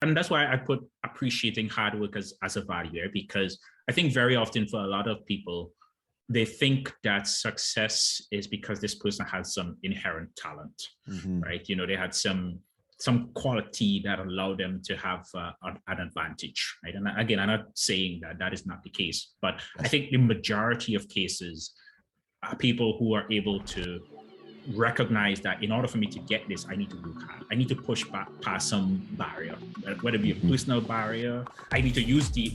and that's why I put appreciating hard work as a value there, because I think very often for a lot of people, they think that success is because this person has some inherent talent, right? They had some quality that allowed them to have an advantage, right? And again, I'm not saying that is not the case, but I think the majority of cases are people who are able to recognize that in order for me to get this, I need to work hard. I need to push back past some barrier, whether it be a personal barrier. I need to use the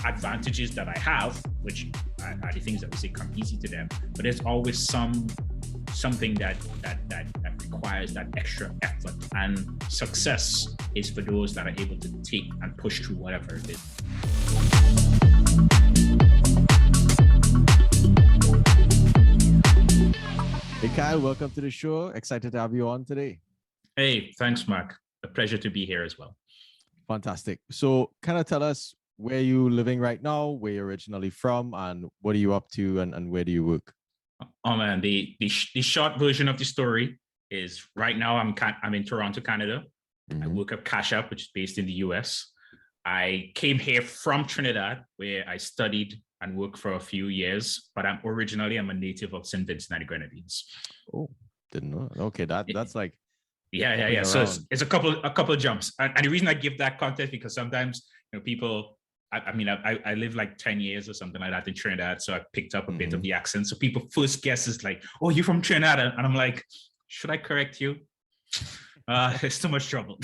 advantages that I have, which are the things that we say come easy to them. But there's always something that requires that extra effort. And success is for those that are able to take and push through whatever it is. Hey Kyle, welcome to the show. Excited to have you on today. Hey, thanks, Mark. A pleasure to be here as well. Fantastic. So kind of tell us where you're living right now, where you're originally from, and what are you up to, and where do you work? Oh man, the short version of the story is right now I'm in Toronto, Canada. I work at CashApp, which is based in the US. I came here from Trinidad, where I studied and worked for a few years, but I'm a native of St Vincent and the Grenadines. Oh, didn't know. Okay, that's like yeah. So it's a couple of jumps, and the reason I give that context because sometimes people. I lived like 10 years or something like that in Trinidad, so I picked up a bit of the accent. So people first guess is like, "Oh, you're from Trinidad," and I'm like, "Should I correct you?" It's too much trouble.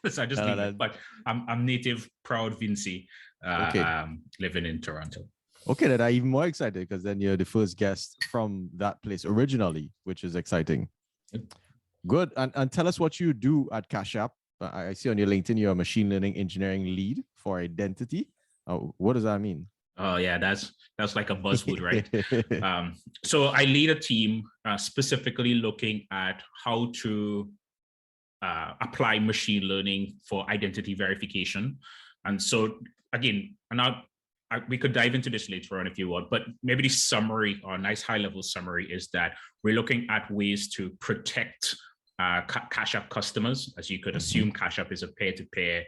So I just leave it. But I'm native, proud Vincy, living in Toronto. Okay, then I'm even more excited because then you're the first guest from that place originally, which is exciting. Good. And tell us what you do at CashApp. I see on your LinkedIn, you're a machine learning engineering lead for identity. What does that mean? Oh yeah, that's like a buzzword, right? So I lead a team specifically looking at how to apply machine learning for identity verification. And so again, we could dive into this later on if you want, but maybe the summary or a nice high-level summary is that we're looking at ways to protect CashApp customers. As you could assume, CashApp is a peer-to-peer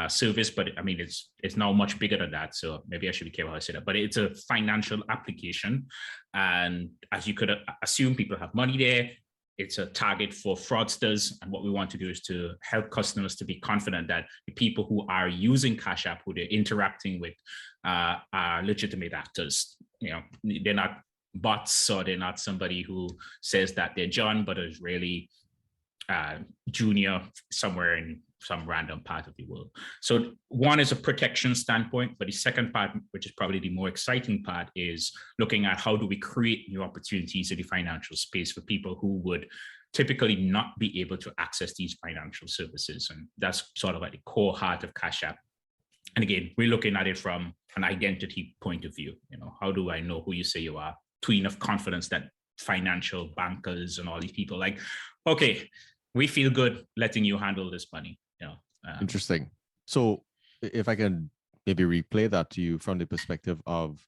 service, but I mean, it's now much bigger than that. So maybe I should be careful how I say that, but it's a financial application. And as you could assume, people have money there. It's a target for fraudsters. And what we want to do is to help customers to be confident that the people who are using CashApp, who they're interacting with, are legitimate actors. They're not bots, or they're not somebody who says that they're John, but is really junior somewhere in some random part of the world. So one is a protection standpoint, but the second part, which is probably the more exciting part, is looking at how do we create new opportunities in the financial space for people who would typically not be able to access these financial services. And that's sort of at the core heart of CashApp. And again, we're looking at it from an identity point of view. How do I know who you say you are? To enough confidence that financial bankers and all these people like, okay, we feel good letting you handle this money. Interesting. So if I can maybe replay that to you from the perspective of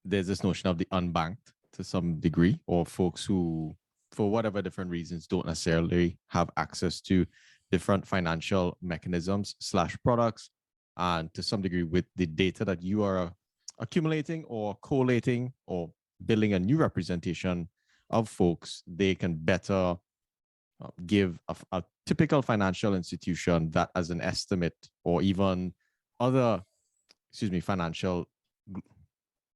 there's this notion of the unbanked to some degree, or folks who, for whatever different reasons, don't necessarily have access to different financial mechanisms / products, and to some degree with the data that you are accumulating or collating or building a new representation of folks, they can better give a typical financial institution that as an estimate, or even other,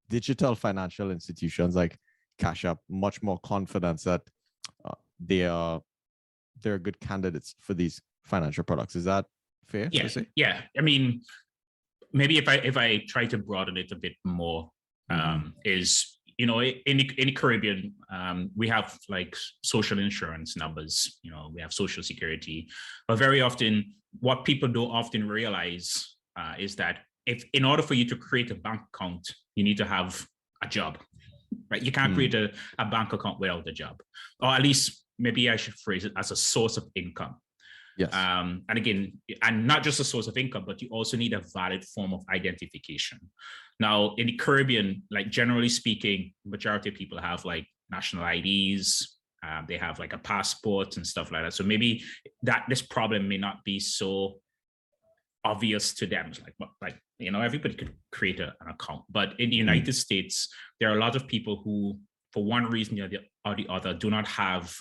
digital financial institutions like CashApp, much more confidence that they're good candidates for these financial products. Is that fair to say? Yeah. I mean, maybe if I try to broaden it a bit more, is in the Caribbean, we have like social insurance numbers, we have social security, but very often what people don't often realize is that if in order for you to create a bank account, you need to have a job, right? You can't create a bank account without a job, or at least maybe I should phrase it as a source of income. Yes. And again, and not just a source of income, but you also need a valid form of identification. Now, in the Caribbean, like generally speaking, majority of people have like national IDs, They have like a passport and stuff like that. So maybe that this problem may not be so obvious to them. It's like everybody could create an account. But in the United States, there are a lot of people who, for one reason or the other, do not have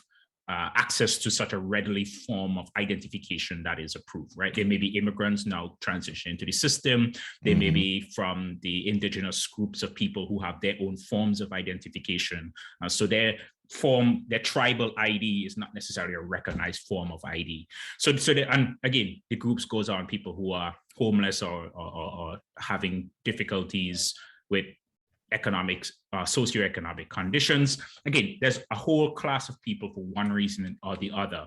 access to such a readily form of identification that is approved, right? They may be immigrants now transitioning into the system. They may be from the indigenous groups of people who have their own forms of identification. So their tribal ID is not necessarily a recognized form of ID. And again, the groups goes on people who are homeless or having difficulties with socioeconomic conditions. Again, there's a whole class of people for one reason or the other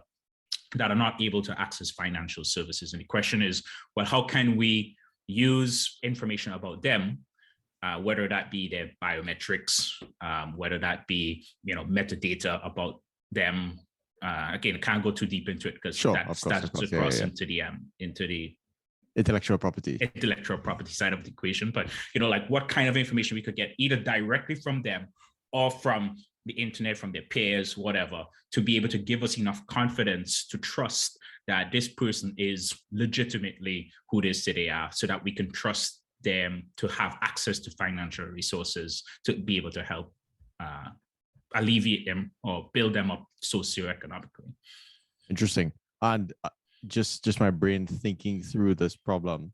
that are not able to access financial services. And the question is, well, how can we use information about them, whether that be their biometrics, whether that be metadata about them? Again, I can't go too deep into it because that across into the intellectual property side of the equation. But like what kind of information we could get either directly from them or from the internet, from their peers, whatever, to be able to give us enough confidence to trust that this person is legitimately who they say they are, so that we can trust them to have access to financial resources to be able to help alleviate them or build them up socioeconomically. Interesting. And just my brain thinking through this problem.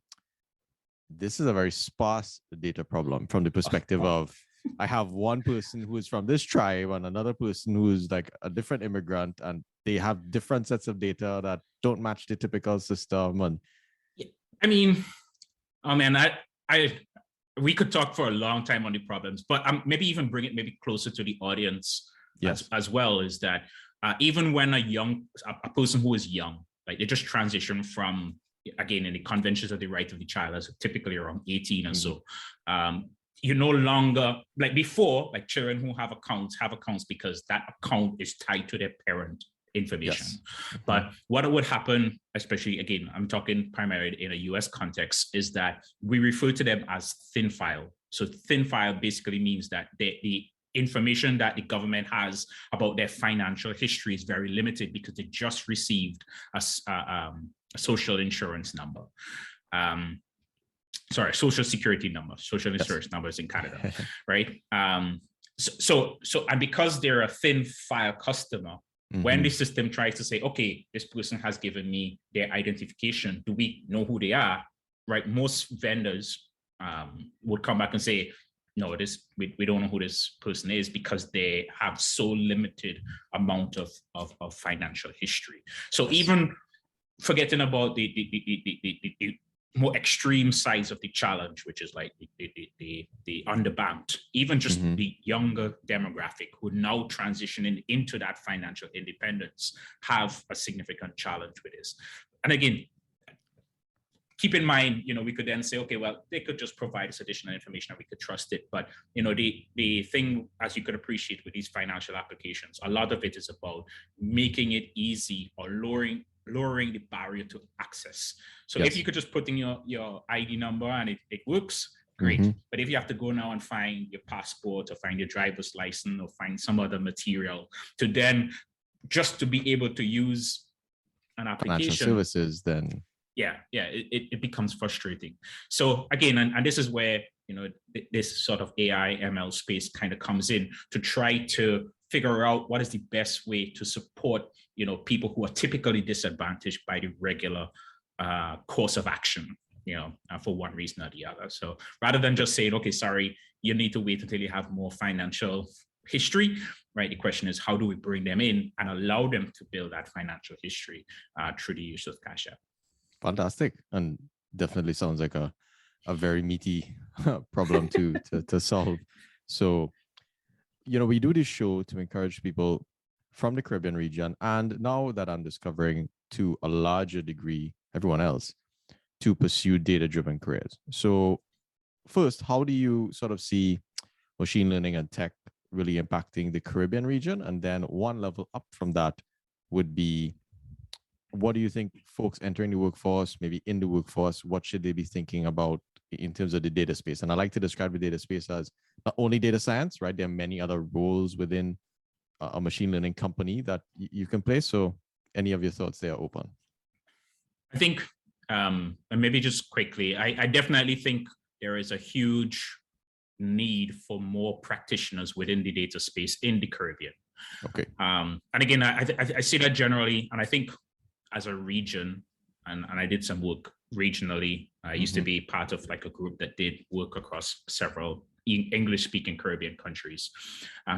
This is a very sparse data problem from the perspective of I have one person who is from this tribe and another person who's like a different immigrant, and they have different sets of data that don't match the typical system. And we could talk for a long time on the problems, but maybe even bring it closer to the audience. Yes. as well, is that even when a person who is young, like they just transition from, again, in the conventions of the right of the child, as typically around 18 or so. You no longer, like before, like children who have accounts because that account is tied to their parent information. Yes. But what would happen, especially, again, I'm talking primarily in a US context, is that we refer to them as thin file. So thin file basically means that the information that the government has about their financial history is very limited because they just received a social insurance number. Social security number, social insurance numbers in Canada, right? So and because they're a thin file customer, when the system tries to say, okay, this person has given me their identification, do we know who they are, right? Most vendors would come back and say, no, we don't know who this person is because they have so limited amount of financial history. So even forgetting about the more extreme sides of the challenge, which is like the underbanked, even just the younger demographic who now transitioning into that financial independence have a significant challenge with this. And again, keep in mind, we could then say, okay, well, they could just provide us additional information and we could trust it. But, the thing, as you could appreciate with these financial applications, a lot of it is about making it easy or lowering the barrier to access. So if you could just put in your ID number and it works, great. But if you have to go now and find your passport or find your driver's license or find some other material to then just to be able to use an application. Financial services, then. It becomes frustrating. So again, and this is where, this sort of AI ML space kind of comes in to try to figure out what is the best way to support, people who are typically disadvantaged by the regular course of action, for one reason or the other. So rather than just saying, okay, sorry, you need to wait until you have more financial history, right? The question is, how do we bring them in and allow them to build that financial history through the use of CashApp? Fantastic. And definitely sounds like a very meaty problem to solve. So, we do this show to encourage people from the Caribbean region, and now that I'm discovering to a larger degree everyone else, to pursue data-driven careers. So first, how do you sort of see machine learning and tech really impacting the Caribbean region? And then one level up from that would be, what do you think folks entering the workforce, maybe in the workforce, what should they be thinking about in terms of the data space? And I like to describe the data space as not only data science, right? There are many other roles within a machine learning company that you can play. So any of your thoughts there are open. I think, and maybe just quickly, I definitely think there is a huge need for more practitioners within the data space in the Caribbean. Okay. And again, I see that generally, and I think as a region, and I did some work regionally. I used to be part of like a group that did work across several English-speaking Caribbean countries.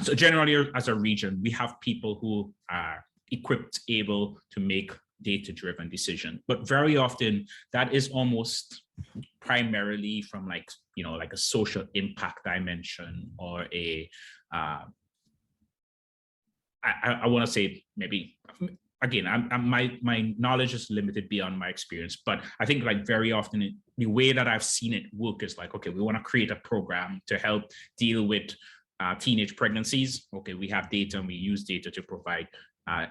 So generally, as a region, we have people who are equipped, able to make data-driven decisions. But very often, that is almost primarily from like a social impact dimension, or a I want to say maybe, again, my knowledge is limited beyond my experience, but I think like very often the way that I've seen it work is like, okay, we want to create a program to help deal with teenage pregnancies. Okay, we have data and we use data to provide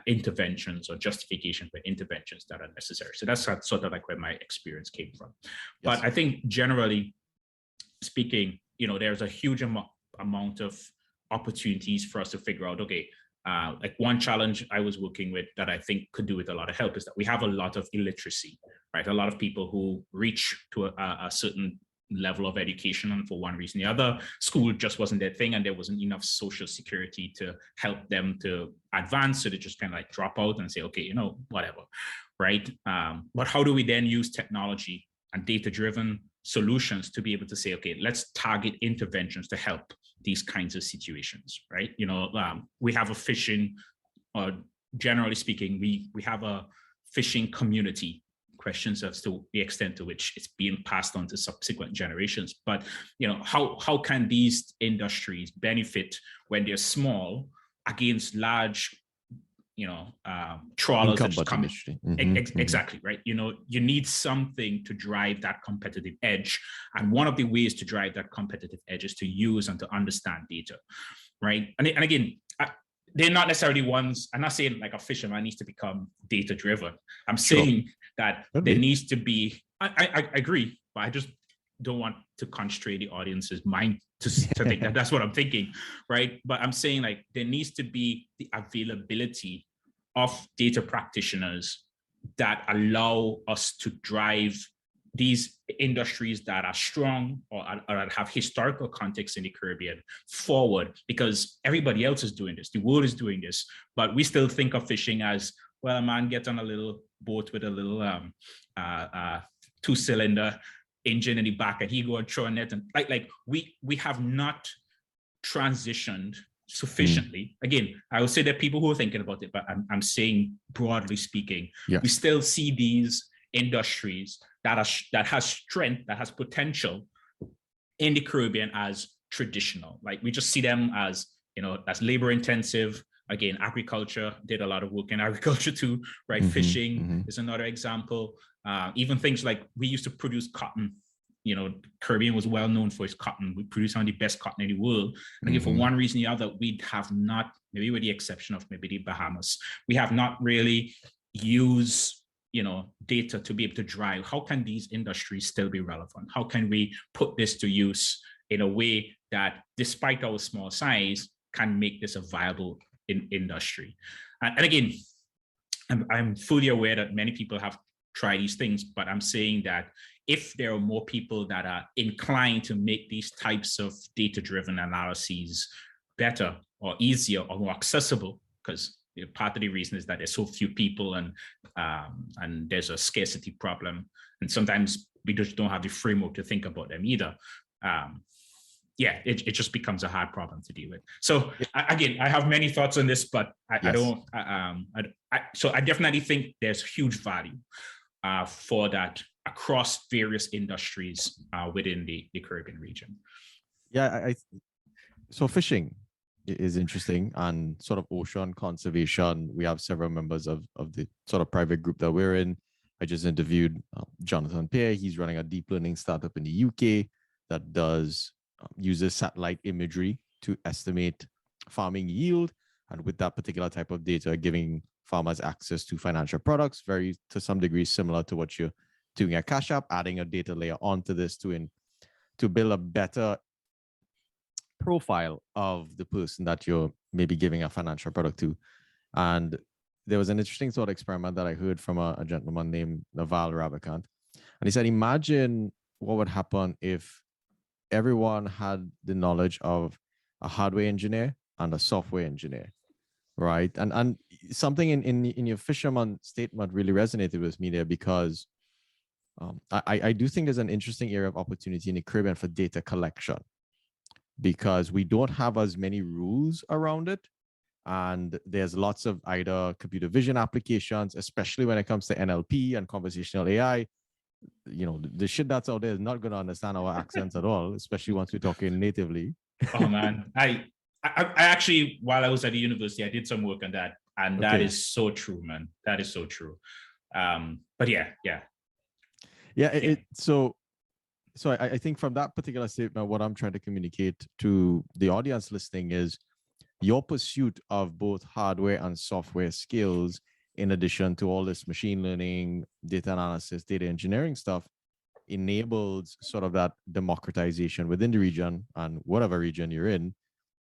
interventions or justification for interventions that are necessary. So that's sort of like where my experience came from. Yes. But I think generally speaking, there's a huge amount of opportunities for us to figure out, okay, like one challenge I was working with that I think could do with a lot of help is that we have a lot of illiteracy, right? A lot of people who reach to a certain level of education, and for one reason or the other, school just wasn't their thing, and there wasn't enough social security to help them to advance, so they just kind of like drop out and say, okay, whatever, right? But how do we then use technology and data-driven solutions to be able to say, okay, let's target interventions to help these kinds of situations, right? We have a fishing, generally speaking, we have a fishing community. Questions as to the extent to which it's being passed on to subsequent generations. But how can these industries benefit when they're small against large trawlers that just come exactly, right? You need something to drive that competitive edge, and one of the ways to drive that competitive edge is to use and to understand data, right? And again, they're not necessarily ones. I'm not saying like a fisherman needs to become data driven. I'm saying that there needs to be. I agree, but I just don't want to constrain the audience's mind to think that that's what I'm thinking, right? But I'm saying like there needs to be the availability of data practitioners that allow us to drive these industries that are strong or that have historical context in the Caribbean forward, because everybody else is doing this. The world is doing this, but we still think of fishing as, well, a man gets on a little boat with a little 2-cylinder engine in the back, and he go and throw a net, and like we have not transitioned sufficiently. Again, I would say there are people who are thinking about it, but I'm saying broadly speaking, we still see these industries that has strength, that has potential in the Caribbean as traditional. Like we just see them as as labor intensive. Again, agriculture, did a lot of work in agriculture too, right? Fishing is another example. Even things like we used to produce cotton. Caribbean was well known for its cotton. We produce some of the best cotton in the world. And again, for one reason or the other, we have not, maybe with the exception of maybe the Bahamas, we have not really used data to be able to drive how can these industries still be relevant? How can we put this to use in a way that, despite our small size, can make this a viable industry? And again, I'm fully aware that many people have tried these things, but I'm saying that if there are more people that are inclined to make these types of data-driven analyses better or easier or more accessible, because part of the reason is that there's so few people and there's a scarcity problem, and sometimes we just don't have the framework to think about them either. It just becomes a hard problem to deal with. So again, I have many thoughts on this, but I don't. So I definitely think there's huge value for that across various industries within the Caribbean region. So fishing is interesting, and sort of ocean conservation. We have several members of the sort of private group that we're in. I just interviewed Jonathan Pear. He's running a deep learning startup in the UK that uses satellite imagery to estimate farming yield, and with that particular type of data, giving farmers access to financial products, very to some degree similar to what you're doing at CashApp, adding a data layer onto this to build a better profile of the person that you're maybe giving a financial product to. And there was an interesting thought experiment that I heard from a gentleman named Naval Ravikant. And he said, imagine what would happen if everyone had the knowledge of a hardware engineer and a software engineer, right? And something in your fisherman statement really resonated with me there, because I do think there's an interesting area of opportunity in the Caribbean for data collection, because we don't have as many rules around it. And there's lots of either computer vision applications, especially when it comes to NLP and conversational AI. You know, the shit that's out there is not going to understand our accents at all, especially once we're talking natively. Oh man, I actually, while I was at the university, I did some work on that, and that is so true, man. That is so true. But yeah. So I think from that particular statement, what I'm trying to communicate to the audience listening is your pursuit of both hardware and software skills, in addition to all this machine learning, data analysis, data engineering stuff, enables sort of that democratization within the region and whatever region you're in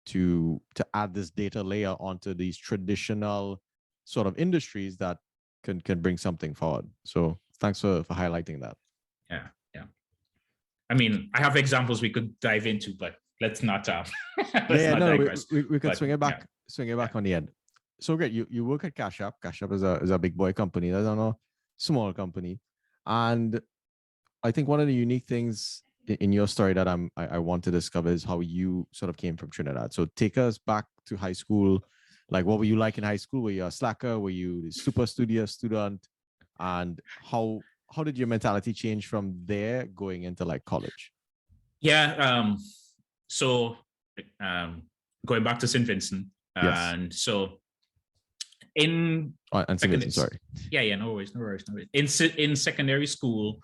to add this data layer onto these traditional sort of industries that can bring something forward. So thanks for highlighting that. Yeah. I mean, I have examples we could dive into, but let's not digress. We could swing it back on the end. So great. You work at CashApp. CashApp is a big boy company. That's not a small company. And I think one of the unique things in your story that I want to discover is how you sort of came from Trinidad. So take us back to high school. Like, what were you like in high school? Were you a slacker? Were you a super studious student? And how did your mentality change from there going into like college? Yeah. So going back to St Vincent. Yes. And so in and St Vincent, sorry. Yeah, no worries. In secondary school,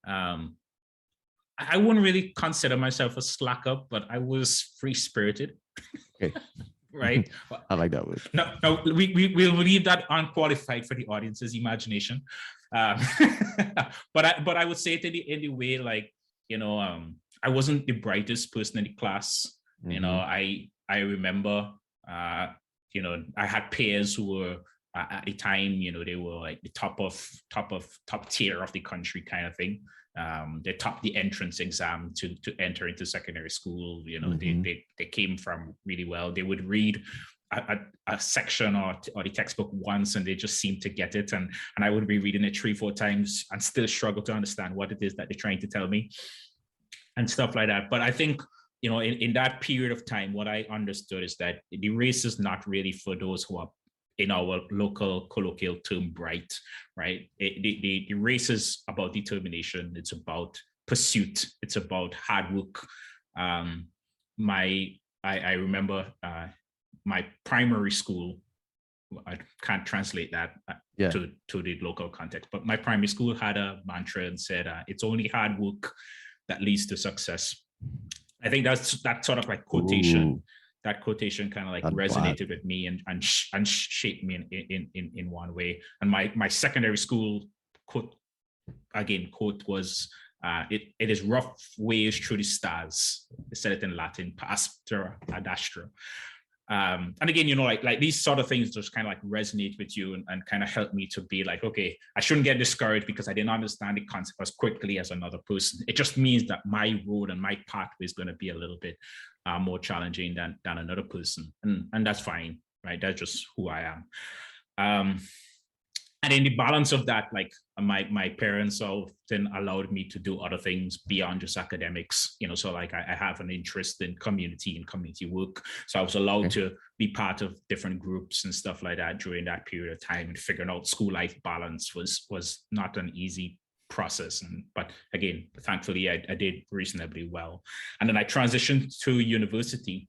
I wouldn't really consider myself a slacker, but I was free-spirited. Okay. Right? I like that word. No, we'll leave that unqualified for the audience's imagination. But I would say it in the way, like, you know, I wasn't the brightest person in the class. Mm-hmm. You know, I remember, you know, I had peers who were at the time, you know, they were like the top tier of the country kind of thing. They topped the entrance exam to enter into secondary school. You know, mm-hmm. they came from really well. They would read a section or the textbook once and they just seemed to get it. And I would be reading it 3-4 times and still struggle to understand what it is that they're trying to tell me and stuff like that. But I think, you know, in that period of time, what I understood is that the race is not really for those who are, in our local colloquial term, bright, right? The race is about determination. It's about pursuit. It's about hard work. I remember my primary school, I can't translate that to the local context, but my primary school had a mantra and said, it's only hard work that leads to success. I think that's that sort of like quotation. Ooh. That quotation kind of like resonated with me and shaped me in one way. And my secondary school quote was, it is rough ways through the stars. They said it in Latin, pastra ad astra. And again, you know, like these sort of things just kind of like resonate with you and kind of help me to be like, okay, I shouldn't get discouraged because I didn't understand the concept as quickly as another person. It just means that my road and my pathway is going to be a little bit more challenging than another person. And that's fine, right? That's just who I am. And in the balance of that, like my parents often allowed me to do other things beyond just academics, you know, so like I have an interest in community and community work. So I was allowed to be part of different groups and stuff like that during that period of time, and figuring out school life balance was not an easy process. But again, thankfully I did reasonably well. And then I transitioned to university.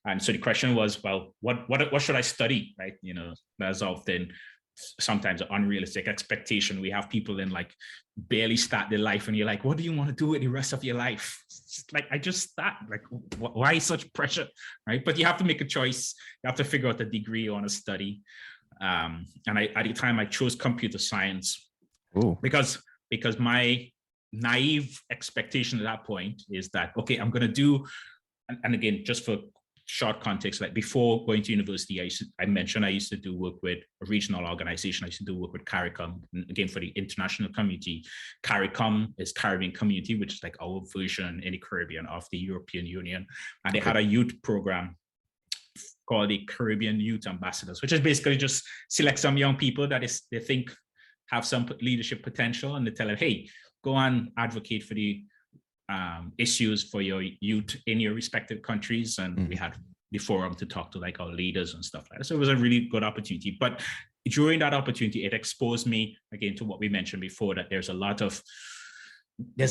And so the question was, well, what should I study, right? You know, that's often sometimes an unrealistic expectation. We have people in like barely start their life and you're like, what do you want to do with the rest of your life? It's just like, I just start, like, why such pressure, right? But you have to make a choice. You have to figure out the degree you want to study. And at the time I chose computer science. Ooh. because my naive expectation at that point is that, okay, I'm going to do and again, just for short context, like before going to university, I mentioned I used to do work with a regional organization. I used to do work with CARICOM, and again, for the international community. CARICOM is Caribbean Community, which is like our version in the Caribbean of the European Union. And they had a youth program called the Caribbean Youth Ambassadors, which is basically just select some young people that they think have some leadership potential, and they tell them, hey, go and advocate for the issues for your youth in your respective countries. And we had the forum to talk to like our leaders and stuff like that. So it was a really good opportunity. But during that opportunity, it exposed me again to what we mentioned before, that there's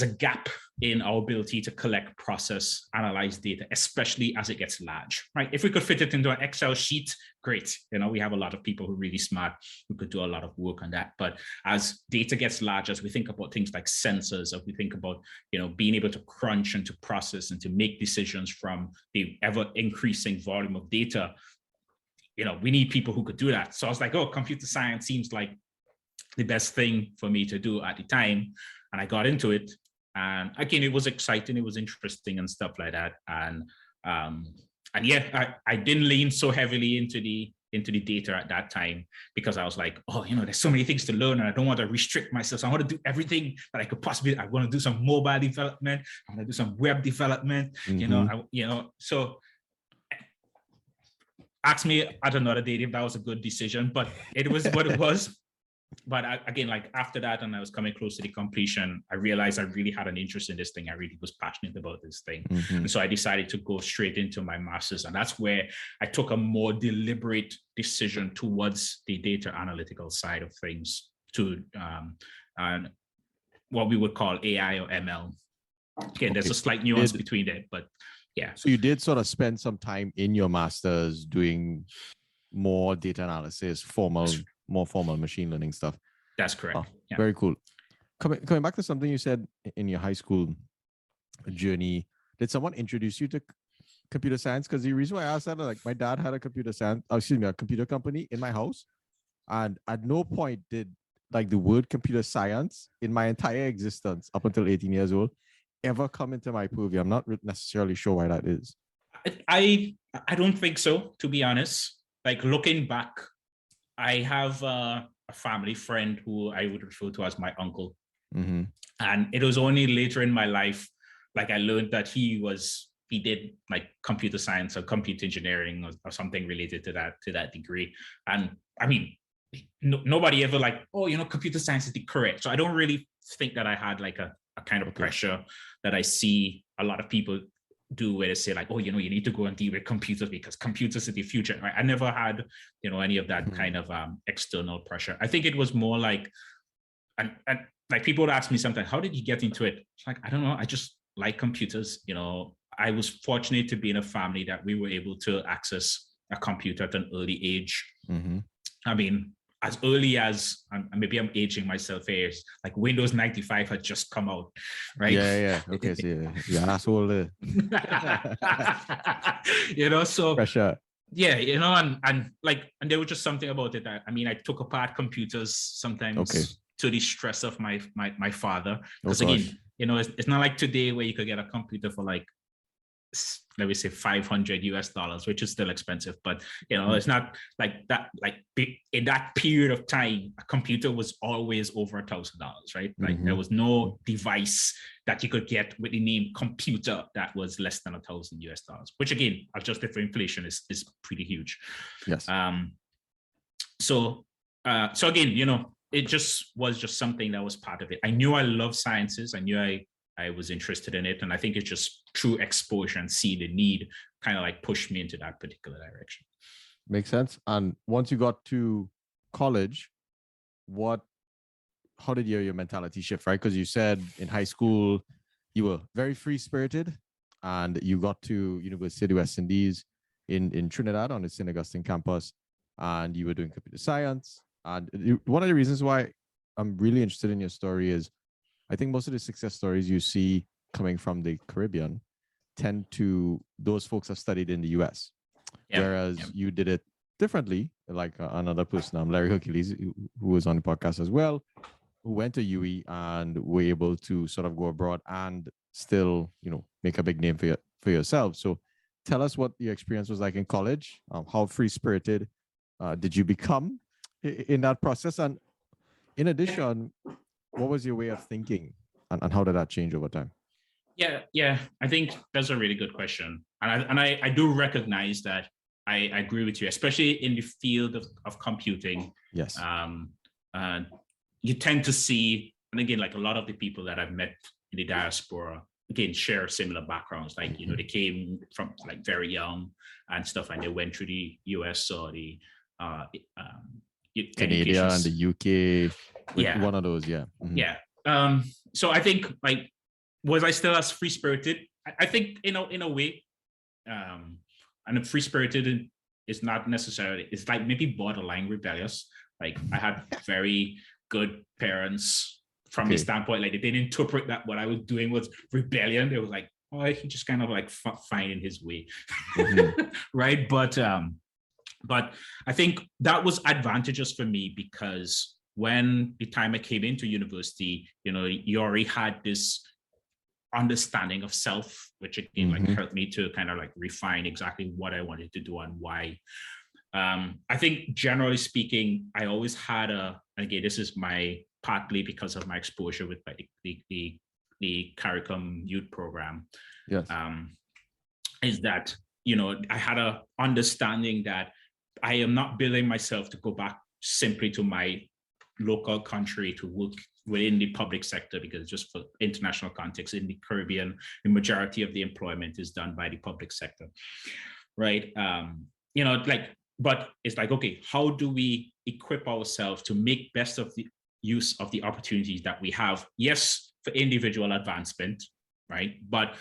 a gap in our ability to collect, process, analyze data, especially as it gets large, right? If we could fit it into an Excel sheet, great. We have a lot of people who are really smart who could do a lot of work on that. But as data gets large, as we think about things like sensors, as we think about, being able to crunch and to process and to make decisions from the ever increasing volume of data, we need people who could do that. So I was like, oh, computer science seems like the best thing for me to do at the time. And I got into it, and again, it was exciting, it was interesting and stuff like that. And yeah, I didn't lean so heavily into the data at that time, because I was like, oh, there's so many things to learn, and I don't want to restrict myself. So I want to do everything that I could possibly. I want to do some mobile development. I want to do some web development. So ask me at another date if that was a good decision, but it was what it was. But again, like after that, and I was coming close to the completion, I realized I really had an interest in this thing. I really was passionate about this thing. And so I decided to go straight into my master's. And that's where I took a more deliberate decision towards the data analytical side of things, to what we would call AI or ML. Again, there's a slight nuance between it, but yeah. So you did sort of spend some time in your master's doing more data analysis, more formal machine learning stuff. That's correct. Oh, yeah. Very cool. Coming back to something you said in your high school journey, did someone introduce you to computer science? Because the reason why I asked that, like my dad had a computer company in my house, and at no point did like the word computer science in my entire existence up until 18 years old ever come into my purview. I'm not necessarily sure why that is. I don't think so, to be honest. Like looking back, I have a family friend who I would refer to as my uncle. And it was only later in my life, like I learned that he did like computer science or computer engineering or something related to that degree. And I mean, nobody ever like, oh, computer science is the correct. So I don't really think that I had like a kind of pressure that I see a lot of people do, where they say like, oh, you need to go and deal with computers because computers are the future. Right? I never had, any of that kind of external pressure. I think it was more like, and like people would ask me sometimes, how did you get into it? It's like, I don't know. I just like computers. I was fortunate to be in a family that we were able to access a computer at an early age. I mean, as early as, and maybe I'm aging myself here, like Windows 95 had just come out, right? Yeah. Okay, so yeah, asshole. So pressure. Yeah, and there was just something about it that, I mean, I took apart computers sometimes to the stress of my father. Because again, it's not like today where you could get a computer for like, let me say $500, which is still expensive, but it's not like that. Like in that period of time, a computer was always over $1,000, right? Like there was no device that you could get with the name computer that was less than $1,000, which again, adjusted for inflation, is pretty huge. Yes. So again, it was just something that was part of it. I knew I loved sciences. I knew I was interested in it. And I think it's just through exposure and see the need kind of like pushed me into that particular direction. Makes sense. And once you got to college, how did your mentality shift, right? Because you said in high school, you were very free-spirited, and you got to University of the West Indies in Trinidad on the St. Augustine campus, and you were doing computer science. And one of the reasons why I'm really interested in your story is I think most of the success stories you see coming from the Caribbean those folks have studied in the US. Whereas you did it differently, like another person, Larry Hercules, who was on the podcast as well, who went to UE and were able to sort of go abroad and still, make a big name for yourself. So tell us what your experience was like in college. How free-spirited did you become in that process? And in addition, what was your way of thinking, and how did that change over time? Yeah. I think that's a really good question. And I do recognize that I agree with you, especially in the field of computing. Yes. You tend to see, and again, like a lot of the people that I've met in the diaspora, again, share similar backgrounds. Like, they came from like very young and stuff, and they went through the US or the Canada and the UK. Yeah. One of those, yeah. Mm-hmm. Yeah. So I think, like, was I still as free spirited? I think in a way, and free spirited is not necessarily. It's like maybe borderline rebellious. Like, I had very good parents from the standpoint, like, they didn't interpret that what I was doing was rebellion. They was like, oh, he just kind of like finding his way, right? But I think that was advantageous for me, because when the time I came into university, you already had this understanding of self, which again like helped me to kind of like refine exactly what I wanted to do and why. I think generally speaking, I always had and again, this is partly because of my exposure with like the curriculum youth program. Yes. Is that, I had a understanding that I am not building myself to go back simply to my local country to work within the public sector, because just for international context, in the Caribbean, the majority of the employment is done by the public sector, right? But it's like, okay, how do we equip ourselves to make best of the use of the opportunities that we have? Yes, for individual advancement, right? But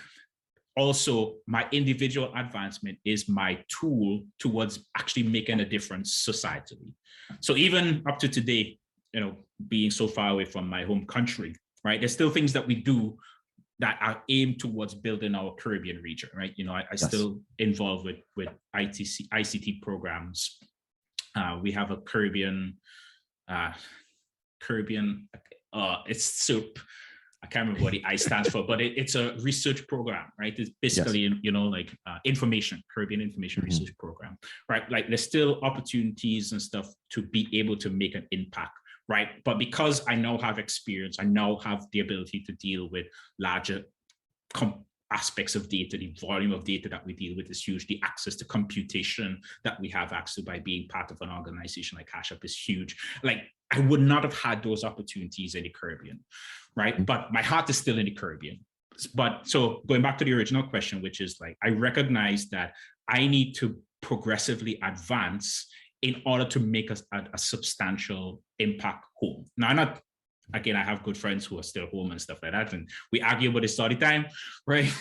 also my individual advancement is my tool towards actually making a difference societally. So even up to today, being so far away from my home country, right? There's still things that we do that are aimed towards building our Caribbean region, right? I still involved with ICT programs. We have a Caribbean, it's SOUP. I can't remember what the I stands for, but it's a research program, right? It's basically, Caribbean information research program, right? Like, there's still opportunities and stuff to be able to make an impact, right? But because I now have experience, I now have the ability to deal with larger aspects of data. The volume of data that we deal with is huge. The access to computation that we have access to by being part of an organization like CashApp is huge. Like, I would not have had those opportunities in the Caribbean, right? But my heart is still in the Caribbean. But so going back to the original question, which is like, I recognize that I need to progressively advance in order to make a substantial impact home. Now, again, I have good friends who are still home and stuff like that, and we argue about this all the time, right?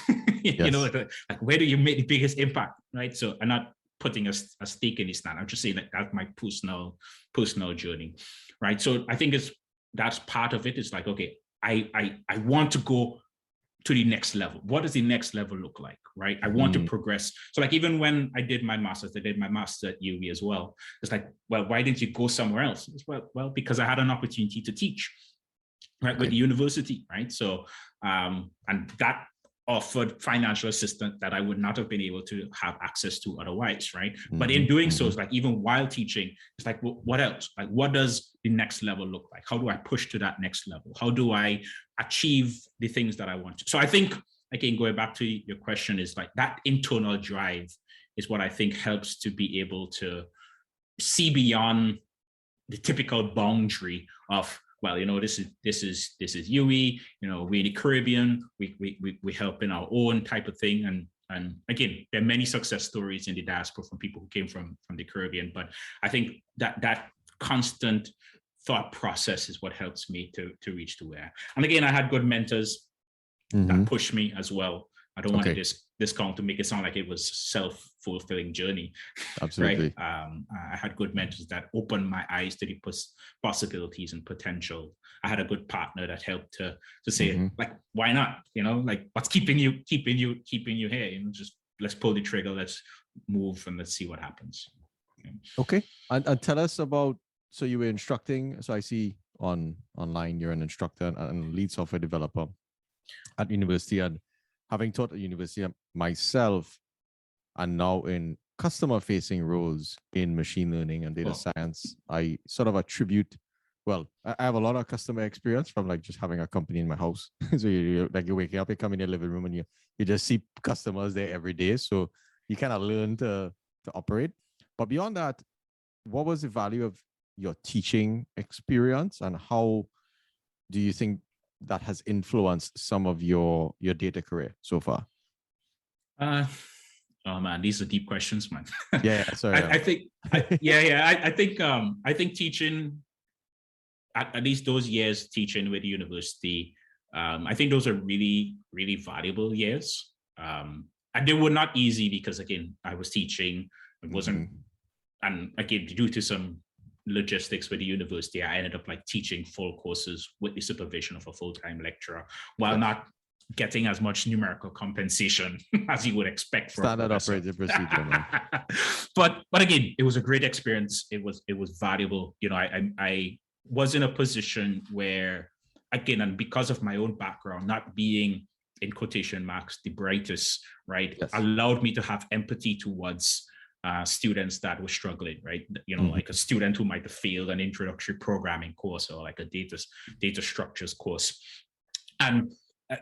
Like, where do you make the biggest impact, right? So I'm not putting a stake in the stand. I'm just saying that that's my personal journey, right? So I think that's part of it. It's like, okay, I want to go to the next level. What does the next level look like, right? I want to progress. So like, even when I did my master's, I did my master's at UWI as well. It's like, well, why didn't you go somewhere else? It's, well, because I had an opportunity to teach, right, with the university, right? So, and that offered financial assistance that I would not have been able to have access to otherwise, right? But in doing so, it's like, even while teaching, it's like, well, what else? Like, what does the next level look like? How do I push to that next level? How do I achieve the things that I want to? So I think, again, going back to your question, is like, that internal drive is what I think helps to be able to see beyond the typical boundary of, well, this is UWI, we're in the Caribbean, we help in our own type of thing. And again, there are many success stories in the diaspora from people who came from the Caribbean. But I think that constant thought process is what helps me to reach to where. And again, I had good mentors that pushed me as well. I don't want to discount to make it sound like it was self-fulfilling journey. Absolutely. Right? I had good mentors that opened my eyes to the possibilities and potential. I had a good partner that helped to say, like, why not? Like, what's keeping you here? Just let's pull the trigger, let's move, and let's see what happens. Okay. And tell us about, so you were instructing, so I see online you're an instructor and lead software developer at university. And having taught at university myself, and now in customer facing roles in machine learning and data science, I sort of attribute, well, I have a lot of customer experience from like just having a company in my house. So you're waking up, you come in your living room and you just see customers there every day. So you kind of learn to operate. But beyond that, what was the value of your teaching experience, and how do you think that has influenced some of your data career so far? Oh man, these are deep questions, man. Yeah, sorry. I think, I think teaching, at least those years teaching with the university, I think those are really, really valuable years. And they were not easy because, again, I was teaching. It wasn't, and again, due to some logistics with the university, I ended up like teaching full courses with the supervision of a full-time lecturer, while not getting as much numerical compensation as you would expect for standard operating procedure. but again, it was a great experience. It was valuable. You know, I was in a position where, again, and because of my own background, not being, in quotation marks, the brightest, right, allowed me to have empathy towards students that were struggling, right? You know, like a student who might have failed an introductory programming course or like a data structures course. And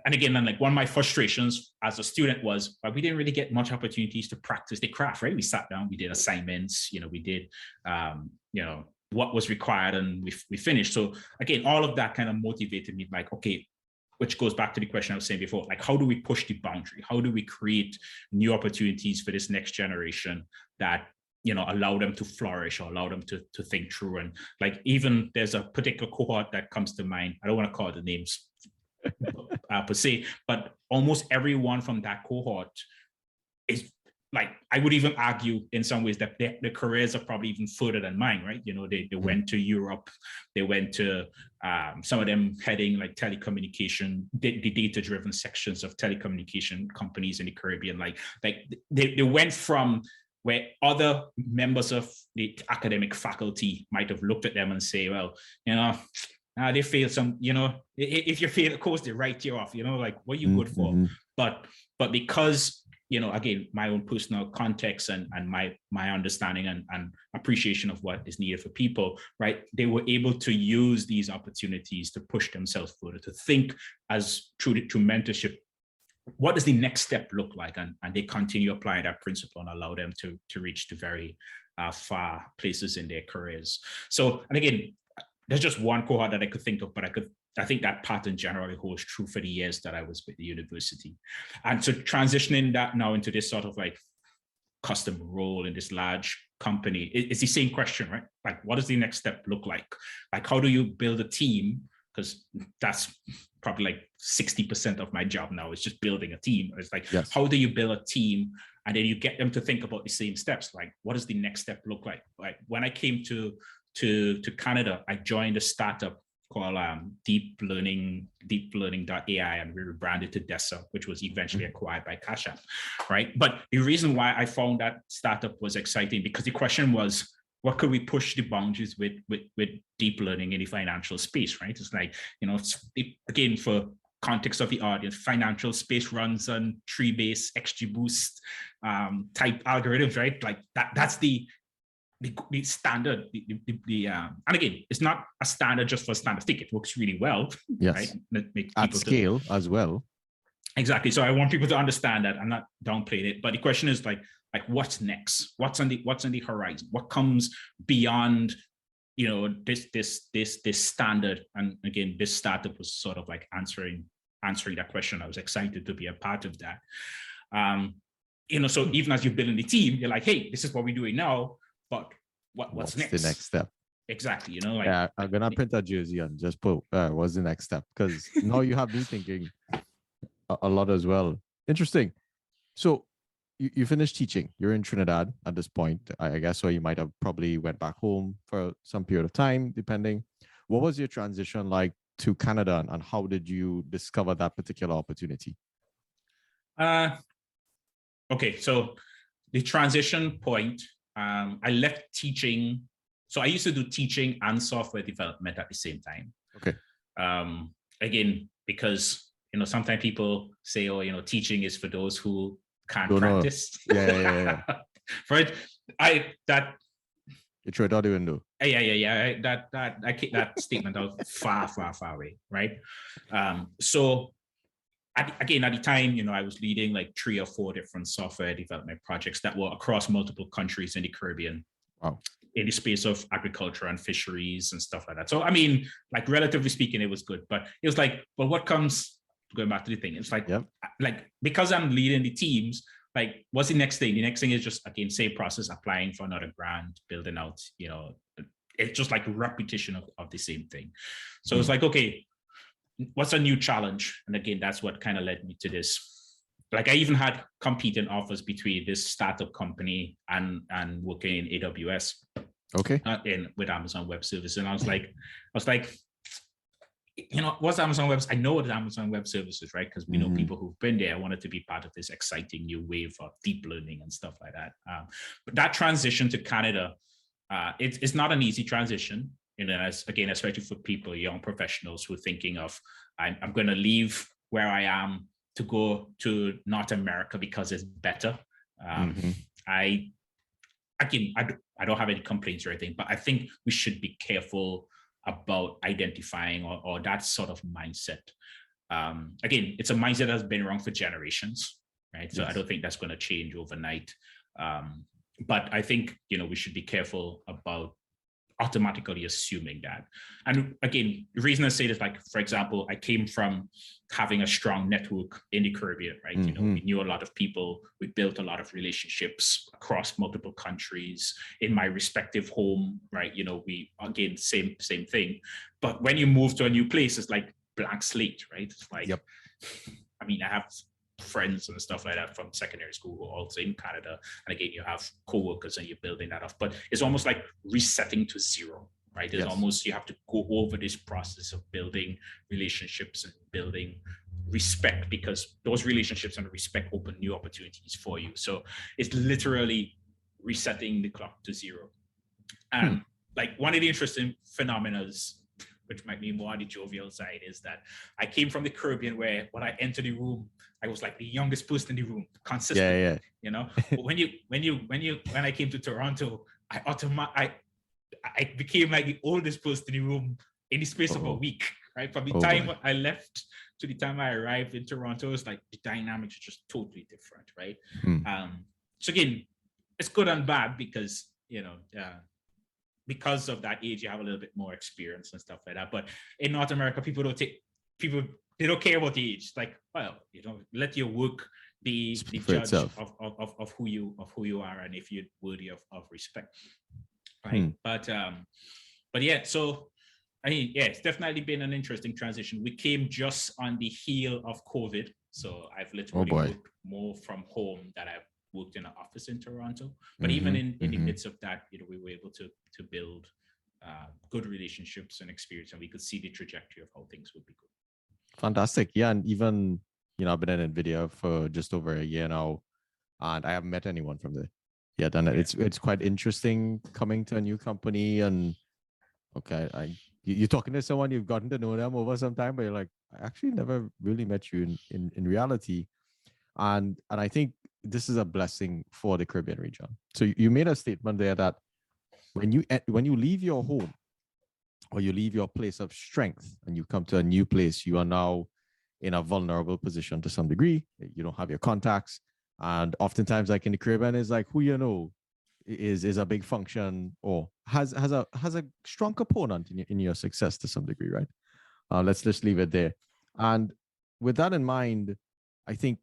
again, and like one of my frustrations as a student was, well, we didn't really get much opportunities to practice the craft, right? We sat down, we did assignments, you know, we did, you know, what was required, and we finished. So again, all of that kind of motivated me, like, okay, which goes back to the question I was saying before, like, how do we push the boundary? How do we create new opportunities for this next generation that, you know, allow them to flourish or allow them to think through? And like, even there's a particular cohort that comes to mind. I don't want to call the names per se, but almost everyone from that cohort is, like, I would even argue in some ways that their careers are probably even further than mine, right? You know, they went to Europe, they went to some of them heading like telecommunication, the data-driven sections of telecommunication companies in the Caribbean. Like they went from where other members of the academic faculty might have looked at them and say, well, you know, they fail some, you know, if you fail a course, they write you off, you know, like, what are you good for? But because, you know, again, my own personal context and my understanding and appreciation of what is needed for people, right? They were able to use these opportunities to push themselves further, to think as through mentorship, what does the next step look like? And they continue applying that principle and allow them to reach to very far places in their careers. So, and again, there's just one cohort that I could think of, but I think that pattern generally holds true for the years that I was with the university. And so transitioning that now into this sort of like custom role in this large company, it's the same question, right? Like, what does the next step look like? Like, how do you build a team? Because that's probably like 60% of my job now is just building a team. It's like, how do you build a team? And then you get them to think about the same steps. Like, what does the next step look like? Like, when I came to Canada, I joined a startup called deeplearning.ai, and we rebranded to DESA, which was eventually acquired by CashApp, right? But the reason why I found that startup was exciting, because the question was, what could we push the boundaries with deep learning in the financial space, right? It's like, you know, again, for context of the audience, financial space runs on tree-based XGBoost type algorithms, right? Like that's the standard, and again, it's not a standard just for standard stick. It works really well, right? At scale as well. Exactly. So I want people to understand that. I'm not downplaying it, but the question is like what's next? What's on the horizon? What comes beyond, you know, this standard? And again, this startup was sort of like answering that question. I was excited to be a part of that. You know, so even as you're building the team, you're like, hey, this is what we're doing now. But what's next? The next step? Exactly. You know, like, yeah, I'm gonna print a jersey and just put what's the next step? Because now you have me thinking a lot as well. Interesting. So you finished teaching. You're in Trinidad at this point, I guess. So you might have probably went back home for some period of time, depending. What was your transition like to Canada, and how did you discover that particular opportunity? Okay, so the transition point. I left teaching. So I used to do teaching and software development at the same time. Okay. Again, because, you know, sometimes people say, oh, you know, teaching is for those who can't Don't know. practice. Yeah. Right. You throw it out the window. Yeah. I keep that statement out far away, right? So again, at the time, I was leading like 3 or 4 different software development projects that were across multiple countries in the Caribbean. Wow. In the space of agriculture and fisheries and stuff like that. So, I mean, like relatively speaking, it was good, but it was like, well, what comes, going back to the thing, it's like, because I'm leading the teams, like, what's the next thing? The next thing is just, again, same process, applying for another grant, building out, it's just like a repetition of the same thing. So it's like, okay, what's a new challenge? And again, that's what kind of led me to this. Like, I even had competing offers between this startup company and working in AWS. Okay. With Amazon Web Services. And I was like, what's Amazon Web? I know what Amazon Web Services, right? Because we know people who've been there. I wanted to be part of this exciting new wave of deep learning and stuff like that. But that transition to Canada, it's not an easy transition. Especially for people, young professionals who are thinking of, I'm going to leave where I am to go to North America because it's better. I don't have any complaints or anything, but I think we should be careful about identifying or that sort of mindset. Again, it's a mindset that's been around for generations, right? So I don't think that's going to change overnight. But I think, we should be careful about automatically assuming that. And again, the reason I say this, like, for example, I came from having a strong network in the Caribbean, right? We knew a lot of people, we built a lot of relationships across multiple countries in my respective home, right? We, again, same thing. But when you move to a new place, it's like blank slate, right? It's like, I mean, I have friends and stuff like that from secondary school who are also in Canada. And again, you have co-workers and you're building that up, but it's almost like resetting to zero, right? It's almost, you have to go over this process of building relationships and building respect, because those relationships and respect open new opportunities for you. So it's literally resetting the clock to zero. And like, one of the interesting phenomena, which might be more on the jovial side, is that I came from the Caribbean where when I entered the room, I was like the youngest person in the room, consistently. But when I came to Toronto, I became like the oldest person in the room in the space of a week, right? From the time I left to the time I arrived in Toronto, it's like the dynamics are just totally different, right? So again, it's good and bad because, because of that age, you have a little bit more experience and stuff like that. But in North America, they don't care about the age. It's like, well, let your work be the judge of who you are and if you're worthy of respect, right? But yeah, so I mean, yeah, it's definitely been an interesting transition. We came just on the heel of COVID, so I've literally worked more from home than I've worked in an office in Toronto. But even in the midst of that, we were able to build good relationships and experience, and we could see the trajectory of how things would be good. Fantastic. Yeah. And even, I've been in NVIDIA for just over a year now, and I haven't met anyone from there yet. And it's quite interesting coming to a new company. And you're talking to someone, you've gotten to know them over some time, but you're like, I actually never really met you in reality. And I think this is a blessing for the Caribbean region. So you made a statement there that when you leave your home, or you leave your place of strength and you come to a new place, you are now in a vulnerable position to some degree. You don't have your contacts. And oftentimes, like in the Caribbean, is like who is a big function or has a strong component in your success to some degree, right? Let's just leave it there. And with that in mind, I think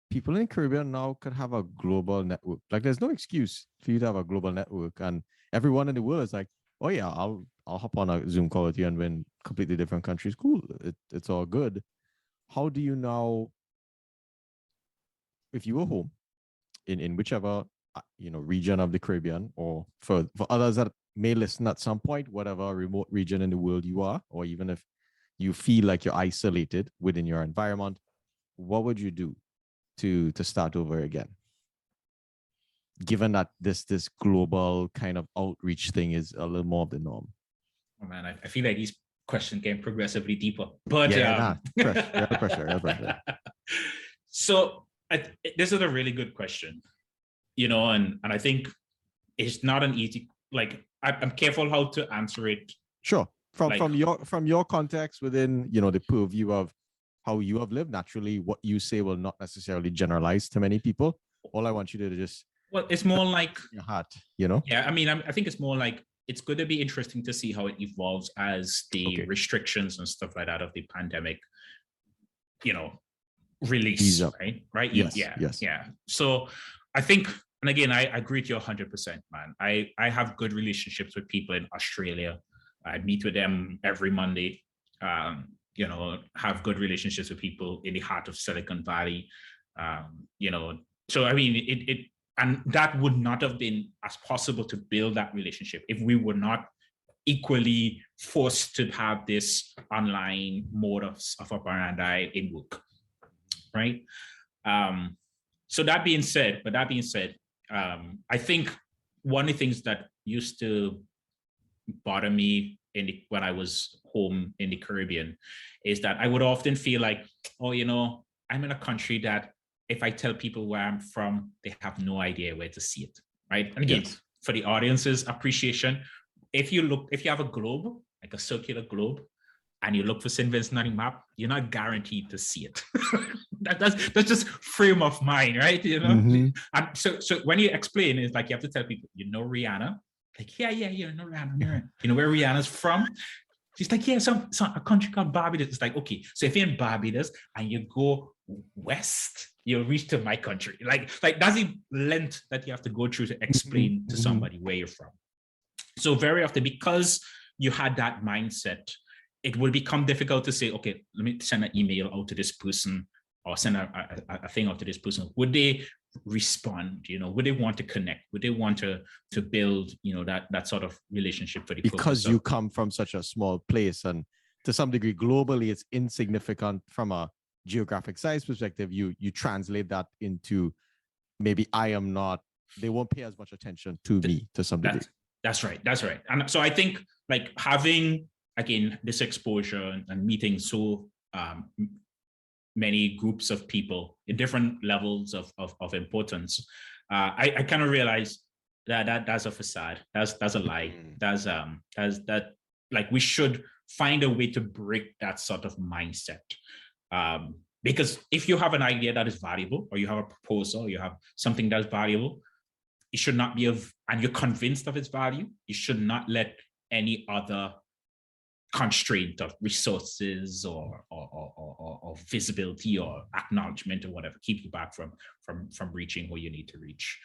people in the Caribbean now could have a global network. Like, there's no excuse for you to have a global network, and everyone in the world is like, oh yeah, I'll hop on a Zoom call with you and we're in completely different countries. Cool. It's all good. How do you now, if you were home in whichever region of the Caribbean, or for others that may listen at some point, whatever remote region in the world you are, or even if you feel like you're isolated within your environment, what would you do to start over again? Given that this global kind of outreach thing is a little more of the norm. Oh man, I feel like these questions get progressively deeper. But pressure. So This is a really good question, and I think it's not an easy, like, I'm careful how to answer it. Sure. From your context within, the purview of how you have lived, naturally, what you say will not necessarily generalize to many people. All I want you to do is just... Well, it's more like... your heart, Yeah, I mean, I think it's more like, it's going to be interesting to see how it evolves as the restrictions and stuff like that of the pandemic, release, right? Yes. Yeah. So I think, and again, I agree with you 100%, man. I have good relationships with people in Australia. I meet with them every Monday. Have good relationships with people in the heart of Silicon Valley. So I mean, it and that would not have been as possible to build that relationship if we were not equally forced to have this online mode of operandi in work, right? So that being said, I think one of the things that used to bother me when I was home in the Caribbean is that I would often feel like, I'm in a country that if I tell people where I'm from, they have no idea where to see it, right? And again, for the audience's appreciation, if you have a globe, like a circular globe, and you look for St. Vincent on the map, you're not guaranteed to see it. That's just frame of mind, right? And so when you explain, it's like you have to tell people, Rihanna? Like, yeah, Rihanna. You know where Rihanna's from? She's like, yeah, some a country called Barbados. It's like, okay, so if you're in Barbados and you go west, you'll reach to my country. Like that's the length that you have to go through to explain to somebody where you're from. So very often, because you had that mindset, it will become difficult to say, okay, let me send an email out to this person or send a thing out to this person. Would they respond? Would they want to connect? Would they want to build, that sort of relationship for the because you come from such a small place, and to some degree globally it's insignificant from a geographic size perspective. You translate that into maybe they won't pay as much attention to me to some degree. That's right. And so I think like having, again, this exposure and meeting so many groups of people in different levels of importance, I kind of realized that's a facade. That's a lie. That's that, like, we should find a way to break that sort of mindset. Because if you have an idea that is valuable, or you have a proposal, or you have something that's valuable, it should not be and you're convinced of its value, you should not let any other constraint of resources or visibility or acknowledgement or whatever keep you back from reaching where you need to reach.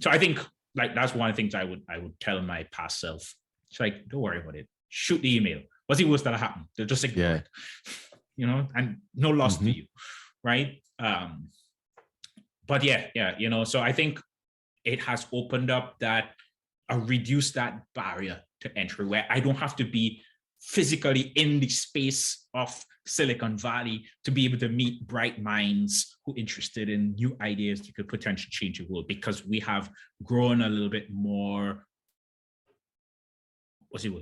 So I think like that's one of the things I would tell my past self. It's like, don't worry about it. Shoot the email. What's the worst that'll happen? They'll just ignore it. And no loss to you, right? But so I think it has opened up reduced that barrier to entry, where I don't have to be physically in the space of Silicon Valley to be able to meet bright minds who are interested in new ideas that could potentially change the world, because we have grown a little bit more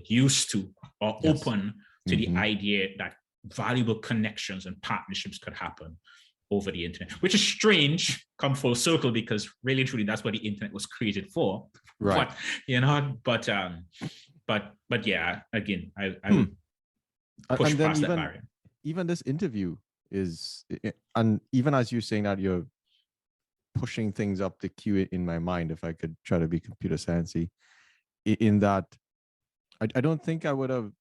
used to or open to the idea that valuable connections and partnerships could happen over the internet, which is strange, come full circle, because really truly that's what the internet was created for. Right. But yeah, again, I would push past that barrier. Even this interview is, and even as you're saying that, you're pushing things up the queue in my mind, if I could try to be computer sciencey, in that I don't think I would have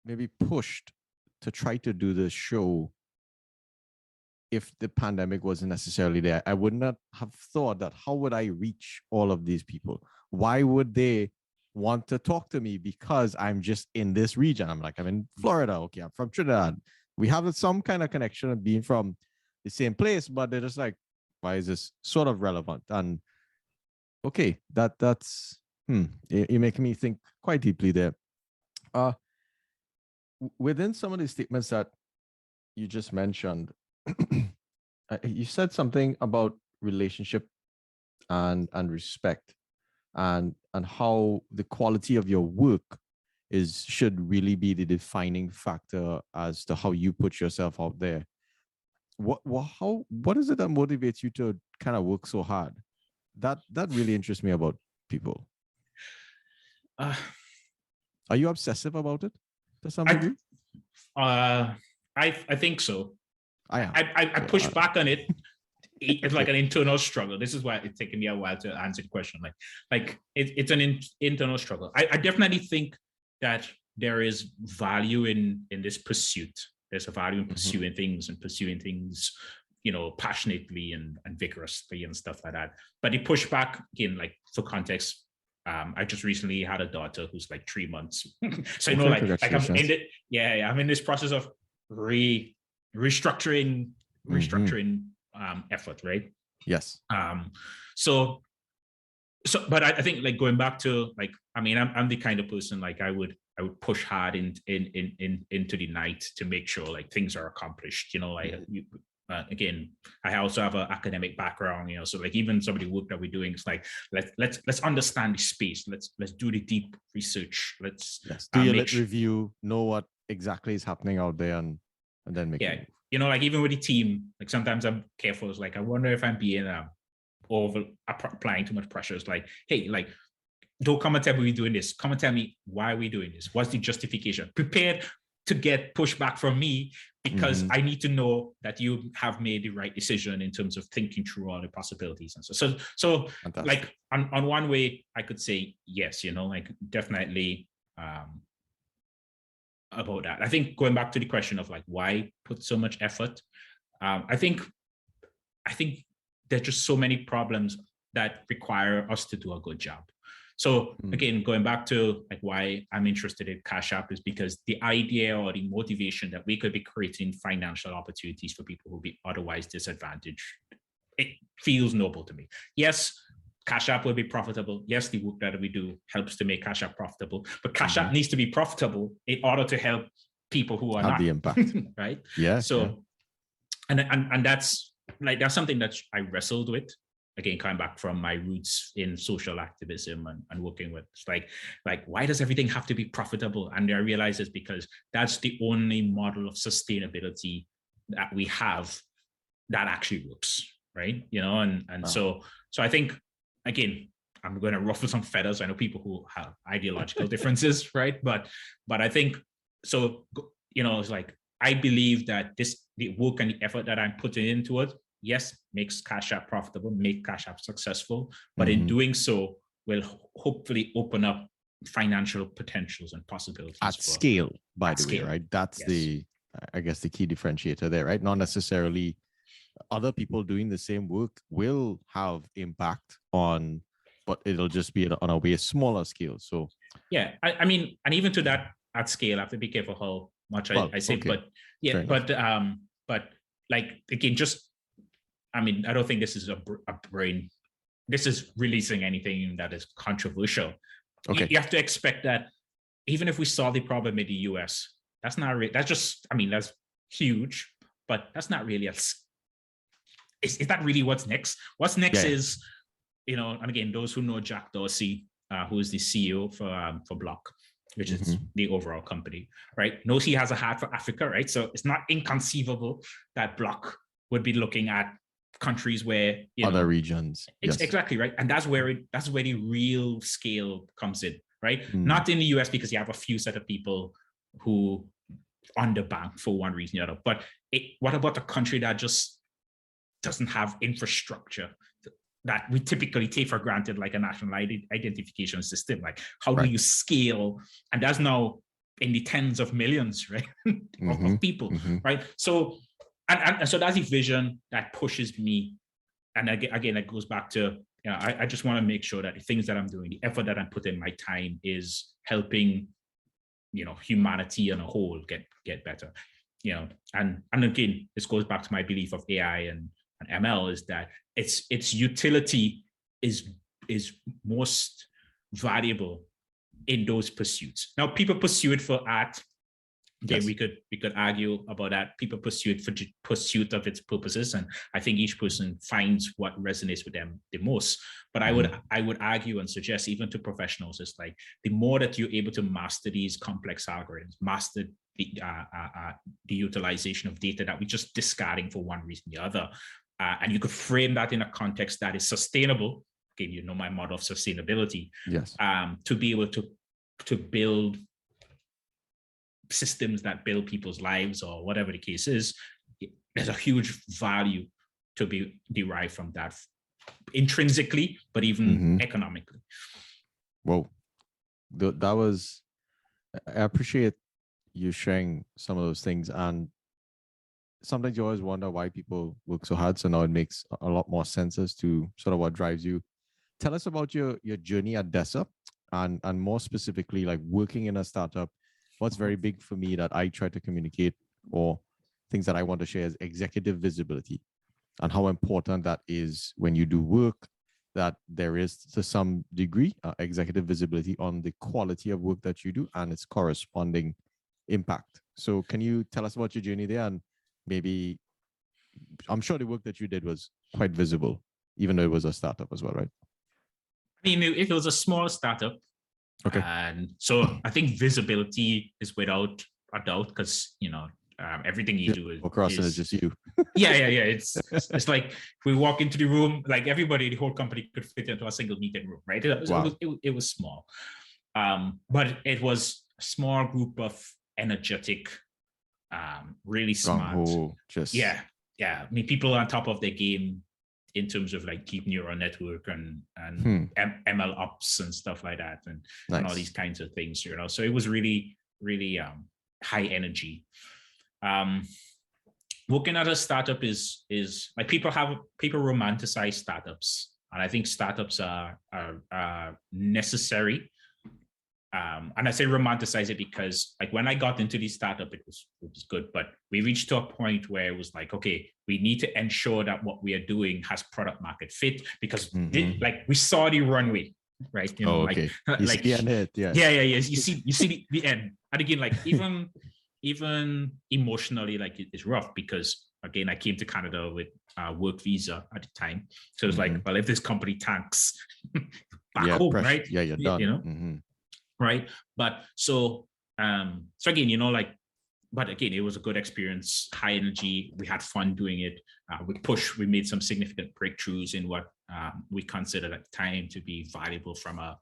maybe pushed to try to do this show if the pandemic wasn't necessarily there. I would not have thought that, how would I reach all of these people? Why would they want to talk to me? Because I'm just in this region. I'm in Florida. Okay, I'm from Trinidad. We have some kind of connection of being from the same place, but they're just like, why is this sort of relevant? And okay, that's you're making me think quite deeply there. Within some of the statements that you just mentioned, you said something about relationship and respect, and how the quality of your work should really be the defining factor as to how you put yourself out there. what is it that motivates you to kind of work so hard? That really interests me about people. Uh, Are you obsessive about it to some I, degree? I think so. I am. I push back on it. It's like an internal struggle. This is why it's taken me a while to answer the question. Like it's an internal struggle. I definitely think that there is value in this pursuit. There's a value in pursuing things and pursuing things, passionately and vigorously and stuff like that. But the pushback, again, like for context, I just recently had a daughter who's like 3 months. So I'm in this process of restructuring effort, right? Yes. But I think like going back to like, I'm the kind of person like I would push hard into the night to make sure like things are accomplished. Again, I also have an academic background, so like even some of the work that we're doing is like let's understand the space. Let's do the deep research. Let's do your review, know what exactly is happening out there, and then make it. Like even with the team, like sometimes I'm careful. It's like I wonder if I'm being over applying too much pressure. It's like, hey, like don't come and tell me we're doing this. Come and tell me why we're doing this. What's the justification? Prepared to get pushback from me because I need to know that you have made the right decision in terms of thinking through all the possibilities and so fantastic. Like on one way I could say yes, like definitely about that. I think going back to the question of like why put so much effort, I think there's just so many problems that require us to do a good job. So again, going back to like why I'm interested in CashApp is because the idea or the motivation that we could be creating financial opportunities for people who would be otherwise disadvantaged, it feels noble to me. Yes, CashApp will be profitable. Yes, the work that we do helps to make CashApp profitable, but CashApp needs to be profitable in order to help people who are have not the impact, right? Yeah. So, yeah. And that's something that I wrestled with. Again, coming back from my roots in social activism and working with, it's like why does everything have to be profitable? And I realize it's because that's the only model of sustainability that we have that actually works, right? So I think, again, I'm going to ruffle some feathers. I know people who have ideological differences, right? But I think so. It's like I believe that the work and the effort that I'm putting into it, yes, makes CashApp profitable, make CashApp successable, but in doing so, will hopefully open up financial potentials and possibilities at scale. By the way, right? That's I guess the key differentiator there, right? Not necessarily other people doing the same work will have impact on, but it'll just be on a way smaller scale. So yeah, I mean, and even to that at scale, I have to be careful how much I say, okay. But yeah, but like again, just. I mean, I don't think this is a brain. This is releasing anything that is controversial. Okay. You have to expect that even if we solve the problem in the US, that's not really, that's just, I mean, that's huge, but that's not really is that really what's next? What's next is, and again, those who know Jack Dorsey, who is the CEO for Block, which is the overall company, right? Knows he has a heart for Africa, right? So it's not inconceivable that Block would be looking at countries where other regions, exactly, right? And that's where the real scale comes in, right? Not in the US because you have a few set of people who underbank for one reason or other, but what about a country that just doesn't have infrastructure that we typically take for granted, like a national identification system? Like how do you scale? And that's now in the tens of millions, right? of people, right? So And so that's the vision that pushes me. And again, it goes back to, I just want to make sure that the things that I'm doing, the effort that I'm putting, my time is helping, humanity on a whole get better. And again, this goes back to my belief of AI and ML is that its utility is most valuable in those pursuits. Now, people pursue it for art. Again, we could argue about that. People pursue it for pursuit of its purposes, and I think each person finds what resonates with them the most. But I would argue and suggest even to professionals, it's like the more that you're able to master these complex algorithms, master the utilization of data that we're just discarding for one reason or the other. And you could frame that in a context that is sustainable. Okay, you know my model of sustainability. Yes. To be able to build systems that build people's lives or whatever the case is, there's a huge value to be derived from that intrinsically, but even economically. Well, that was, I appreciate you sharing some of those things. And sometimes you always wonder why people work so hard. So now it makes a lot more sense as to sort of what drives you. Tell us about your journey at Dessa, and more specifically, like working in a startup. What's very big for me that I try to communicate, or things that I want to share, is executive visibility, and how important that is when you do work, that there is to some degree executive visibility on the quality of work that you do and its corresponding impact. So can you tell us about your journey there? And maybe, I'm sure the work that you did was quite visible, even though it was a startup as well, right? I mean, it was a small startup. Okay. And so I think visibility is without a doubt, because, you know, everything you do is just you. yeah. It's like if we walk into the room, like everybody, the whole company could fit into a single meeting room, right? It was small. But it was a small group of energetic, really smart. Yeah. I mean, people on top of their game in terms of like deep neural network and ML ops and stuff like that, and all these kinds of things, you know. So it was really, really high energy. Working at a startup is like people romanticize startups, and I think startups are necessary. And I say romanticize it because, like, when I got into the startup, it was good, but we reached to a point where it was like, okay, we need to ensure that what we are doing has product market fit, because like we saw the runway, right? You know, you see the end, yeah. You see the end, and again, like even emotionally, like it's rough because, again, I came to Canada with a work visa at the time, so it's like, well, if this company tanks back home, right? Yeah, you're done. You know. Right. But so again, you know, like, but again, it was a good experience, high energy. We had fun doing it. We made some significant breakthroughs in what we considered at the time to be valuable from a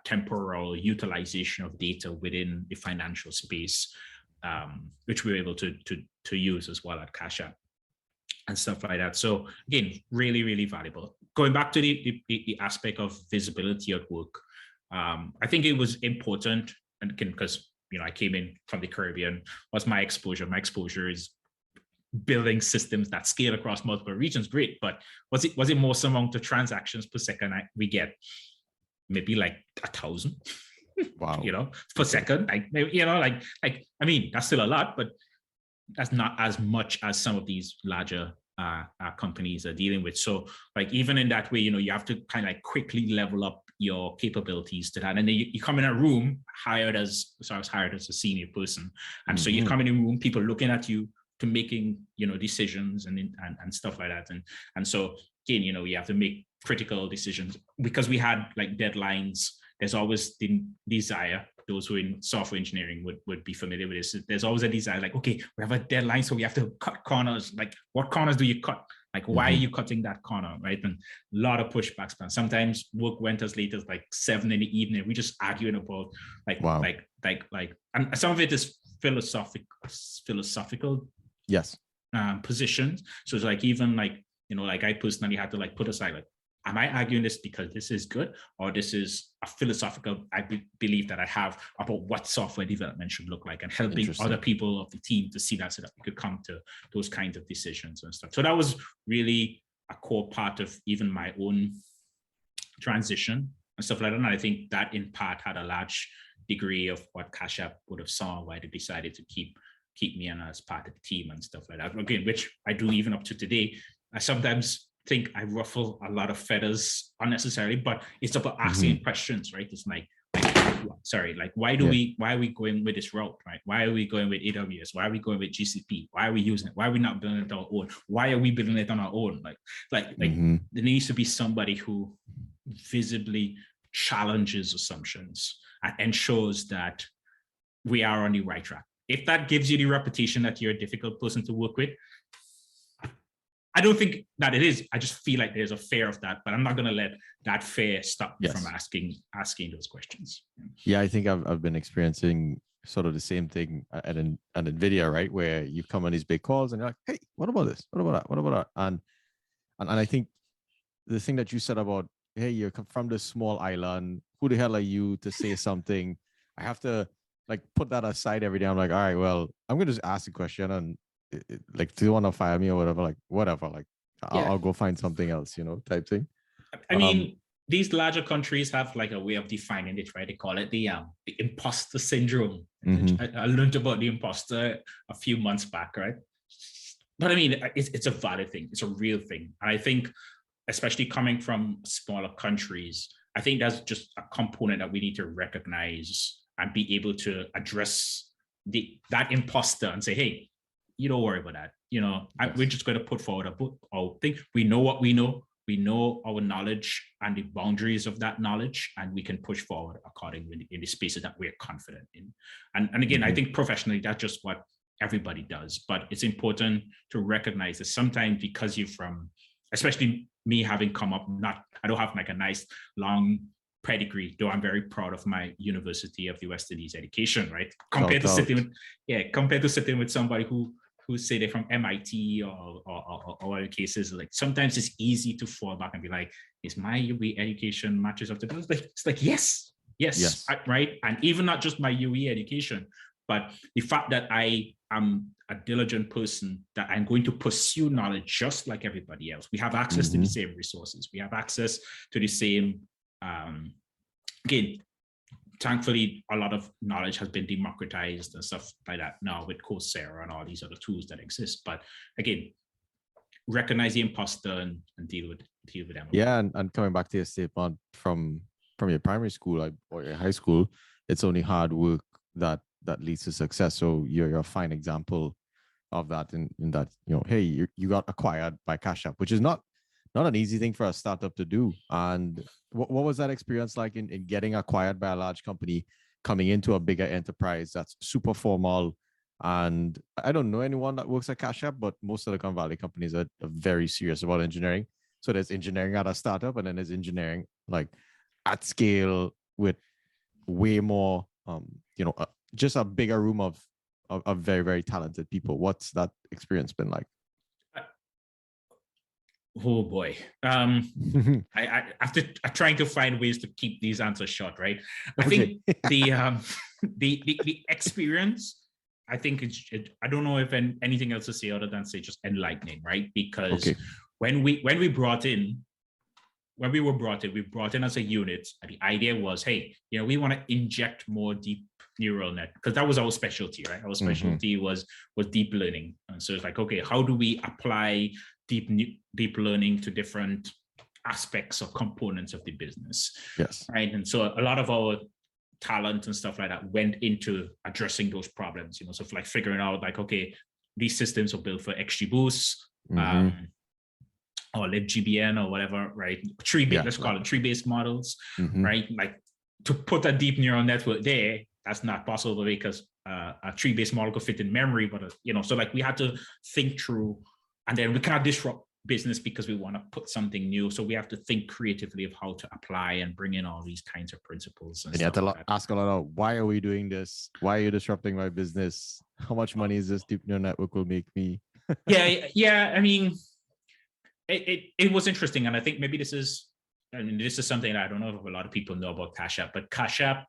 temporal utilization of data within the financial space, which we were able to use as well at CashApp and stuff like that. So again, really, really valuable. Going back to the aspect of visibility at work. I think it was important, and because, you know, I came in from the Caribbean. What's my exposure? My exposure is building systems that scale across multiple regions. Great, but was it more amount of transactions per second we get? Maybe like 1,000. Wow. You know, per second. Like, you know, like I mean, that's still a lot, but that's not as much as some of these larger companies are dealing with. So, like, even in that way, you know, you have to kind of like quickly level up your capabilities to that. And then you come in a room I was hired as a senior person. And so you come in a room, people looking at you to making, you know, decisions and stuff like that. And so, again, you know, you have to make critical decisions because we had like deadlines. There's always the desire, those who are in software engineering would be familiar with this. There's always a desire, like, okay, we have a deadline, so we have to cut corners. Like, what corners do you cut? Like, why are you cutting that corner, right? And a lot of pushbacks. Sometimes work went as late as like 7 p.m. We just arguing about and some of it is philosophical. Yes. Positions. So it's like, even like, you know, like I personally had to like put aside, like, am I arguing this because this is good, or this is a philosophical belief that I have about what software development should look like, and helping other people of the team to see that, so that we could come to those kinds of decisions and stuff. So that was really a core part of even my own transition and stuff like that. And I think that in part had a large degree of what CashApp would have saw, why they decided to keep me on as part of the team and stuff like that. Again, which I do even up to today. I sometimes think I ruffle a lot of feathers unnecessarily, but it's about asking questions, right? It's like why are we going with this route, right? Why are we going with AWS? Why are we going with GCP? Why are we using it? Why are we not building it on our own? Why are we building it on our own? There needs to be somebody who visibly challenges assumptions and ensures that we are on the right track. if that gives you the reputation that you're a difficult person to work with, I don't think that it is. I just feel like there's a fear of that, but I'm not going to let that fear stop me from asking those questions. Yeah, I think I've been experiencing sort of the same thing at NVIDIA, right? Where you come on these big calls and you're like, hey, what about this? What about that? What about that? And I think the thing that you said about, hey, you're from this small island. Who the hell are you to say something? I have to like put that aside every day. I'm like, all right, well, I'm going to just ask a question and like, do you want to fire me or whatever? Like, whatever. Like, I'll go find something else, type thing. I mean, these larger countries have like a way of defining it, right? They call it the imposter syndrome. Mm-hmm. I learned about the imposter a few months back, right? But I mean, it's a valid thing. It's a real thing. And I think, especially coming from smaller countries, I think that's just a component that we need to recognize and be able to address that imposter and say, hey, you don't worry about that. We're just going to put forward our thing. We know what we know. We know our knowledge and the boundaries of that knowledge, and we can push forward accordingly in the spaces that we're confident in. And again, mm-hmm. I think professionally, that's just what everybody does. But it's important to recognize that sometimes because you're from, especially me having come up, I don't have like a nice long pedigree, though I'm very proud of my University of the West Indies education, right? Compared to sitting with somebody who say they're from MIT or other cases, like sometimes it's easy to fall back and be like, is my UE education matches up to this? It's like, yes, right? And even not just my UE education, but the fact that I am a diligent person, that I'm going to pursue knowledge just like everybody else. We have access mm-hmm. to the same resources. We have access to the same, again, thankfully, a lot of knowledge has been democratized and stuff like that now with Coursera and all these other tools that exist. But again, recognize the imposter and deal with them. Yeah, and coming back to your statement from your primary school or your high school, it's only hard work that leads to success. So you're a fine example of that in that, hey, you got acquired by CashApp, which is not an easy thing for a startup to do. And what was that experience like in getting acquired by a large company, coming into a bigger enterprise that's super formal? And I don't know anyone that works at CashApp, but most of the Silicon Valley companies are very serious about engineering. So there's engineering at a startup, and then there's engineering like at scale with way more, just a bigger room of very, very talented people. What's that experience been like? Oh boy. I'm trying to find ways to keep these answers short, right? I think the experience, I think I don't know if anything else to say other than say just enlightening, right? Because when we were brought in, we brought in as a unit, and the idea was, hey, we want to inject more deep neural net, because that was our specialty, right? Our specialty mm-hmm. was deep learning. And so it's like, okay, how do we apply deep learning to different aspects or components of the business? Yes. Right. And so a lot of our talent and stuff like that went into addressing those problems, so like figuring out like, okay, these systems are built for XGBoost, mm-hmm. Or libGBN or whatever, right? Let's call it tree-based models, mm-hmm. right? Like to put a deep neural network there, that's not possible because a tree-based model could fit in memory, but so like we had to think through, and then we cannot disrupt business because we want to put something new. So we have to think creatively of how to apply and bring in all these kinds of principles. And you have to ask a lot of, why are we doing this? Why are you disrupting my business? How much money is this deep neural network will make me? Yeah. I mean, it was interesting. And I think maybe this is something that I don't know if a lot of people know about CashApp, but CashApp,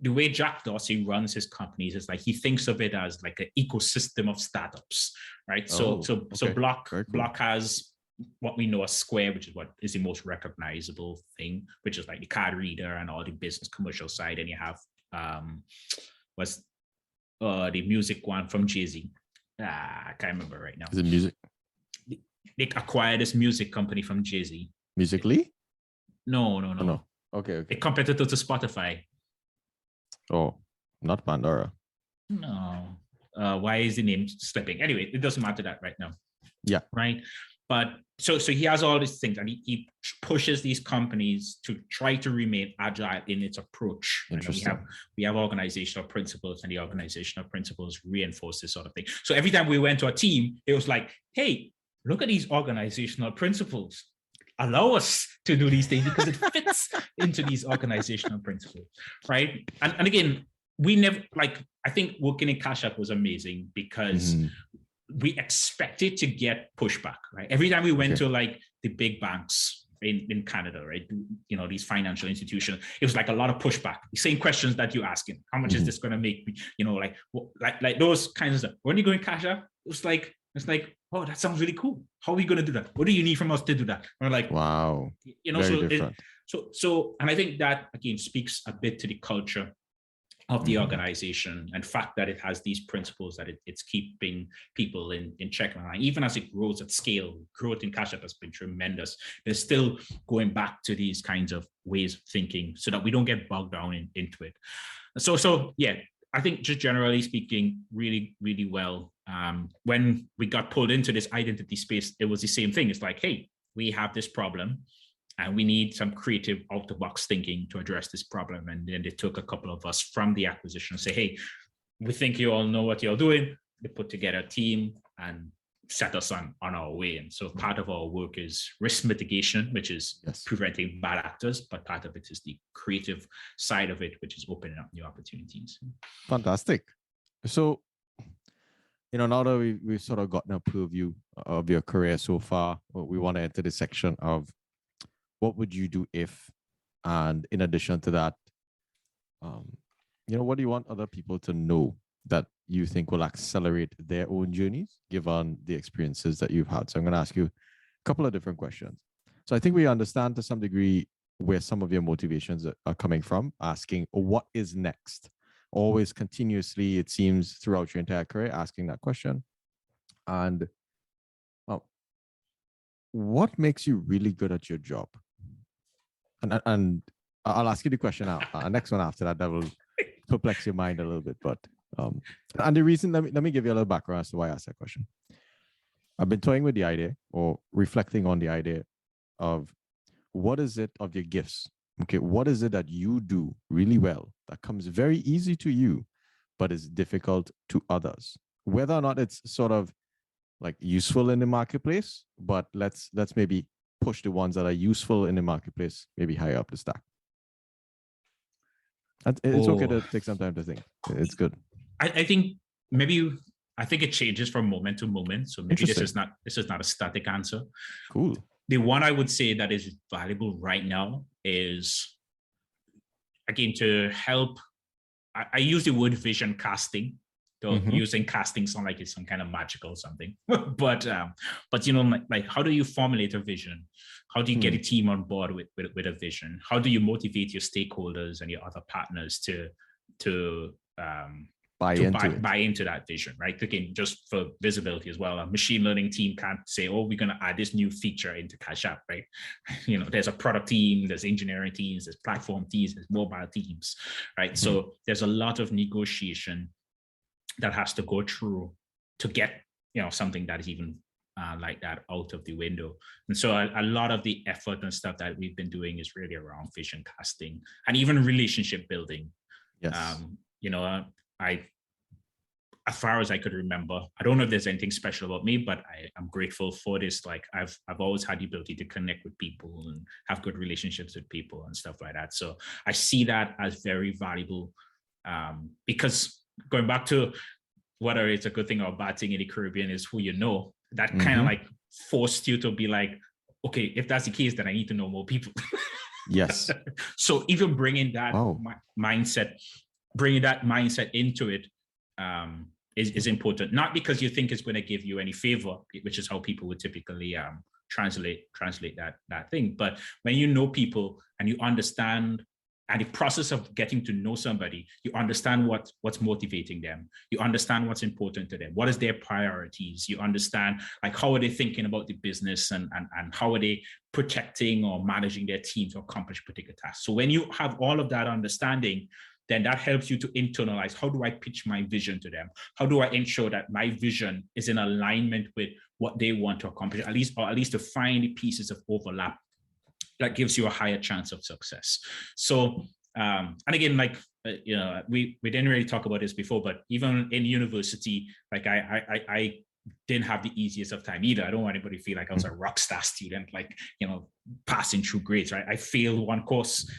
the way Jack Dorsey runs his companies is like he thinks of it as like an ecosystem of startups, right? So Block has what we know as Square, which is what is the most recognizable thing, which is like the card reader and all the business commercial side. And you have the music one from Jay-Z. I can't remember right now. Is it music? They acquired this music company from Jay-Z. Musically? No. Oh, no. Okay. A competitor to Spotify. Oh, not Pandora. No. Why is the name slipping? Anyway, it doesn't matter that right now. Yeah. Right. But so he has all these things, and he pushes these companies to try to remain agile in its approach. Interesting. We have organizational principles, and the organizational principles reinforce this sort of thing. So every time we went to a team, it was like, hey, look at these organizational principles. Allow us to do these things because it fits into these organizational principles, right? And again, we never, like, I think working in CashApp was amazing because we expected to get pushback, right? Every time we went to like the big banks in Canada, right? You know, these financial institutions, it was like a lot of pushback. The same questions that you're asking. How much is this going to make me? You know, like those kinds of stuff. When you go in CashApp, it's like, oh, that sounds really cool. How are we going to do that? What do you need from us to do that? And we're like, wow, you know, very different. So, and I think that again speaks a bit to the culture of the organization, and fact that it has these principles, that it's keeping people in check. And even as it grows at scale, growth in CashApp has been tremendous. There's still going back to these kinds of ways of thinking so that we don't get bogged down into it. So yeah, I think just generally speaking, really, really well. When we got pulled into this identity space, it was the same thing. It's like, hey, we have this problem, and we need some creative out-the-box thinking to address this problem. And then they took a couple of us from the acquisition and say, hey, we think you all know what you're doing. They put together a team and set us on our way. And so part of our work is risk mitigation, which is preventing bad actors, but part of it is the creative side of it, which is opening up new opportunities. Fantastic. So, you know, now that we've sort of gotten a purview of your career so far, we want to enter the section of what would you do if, and in addition to that, you know, what do you want other people to know that you think will accelerate their own journeys, given the experiences that you've had? So I'm going to ask you a couple of different questions. So I think we understand to some degree where some of your motivations are coming from, asking what is next? Always continuously, it seems, throughout your entire career, asking that question. And what makes you really good at your job? And I'll ask you the question now. Next one after that will perplex your mind a little bit. But and the reason, let me give you a little background as to why I asked that question. I've been toying with the idea, or reflecting on the idea of what is it of your gifts? Okay, what is it that you do really well that comes very easy to you, but is difficult to others? Whether or not it's sort of like useful in the marketplace, but let's maybe push the ones that are useful in the marketplace maybe higher up the stack. It's okay to take some time to think. It's good. I think it changes from moment to moment. So maybe this is not a static answer. Cool. The one I would say that is valuable right now is, again, to help. I use the word vision casting. Using casting sound like it's some kind of magical something, but you know, like how do you formulate a vision? How do you get a team on board with a vision? How do you motivate your stakeholders and your other partners to buy into that vision, right? Again, just for visibility as well, a machine learning team can't say, oh, we're going to add this new feature into CashApp, right? You know, there's a product team, there's engineering teams, there's platform teams, there's mobile teams, right? So there's a lot of negotiation that has to go through to get, you know, something that is even like that out of the window. And so a lot of the effort and stuff that we've been doing is really around vision casting and even relationship building. Yes. You know, as far as I could remember, I don't know if there's anything special about me, but I'm grateful for this. Like I've always had the ability to connect with people and have good relationships with people and stuff like that. So I see that as very valuable because going back to whether it's a good thing or a bad thing in the Caribbean is who you know, that kind of like forced you to be like, okay, if that's the case, then I need to know more people. Yes. So even bringing that mindset into it is important. Not because you think it's going to give you any favor, which is how people would typically translate that thing. But when you know people and you understand, and the process of getting to know somebody, you understand what's motivating them. You understand what's important to them. What is their priorities? You understand like how are they thinking about the business and how are they protecting or managing their team to accomplish particular tasks. So when you have all of that understanding, then that helps you to internalize, how do I pitch my vision to them? How do I ensure that my vision is in alignment with what they want to accomplish, at least to find the pieces of overlap that gives you a higher chance of success. So, and again, like, we didn't really talk about this before, but even in university, like I didn't have the easiest of time either. I don't want anybody to feel like I was a rock star student, like, passing through grades, right? I failed one course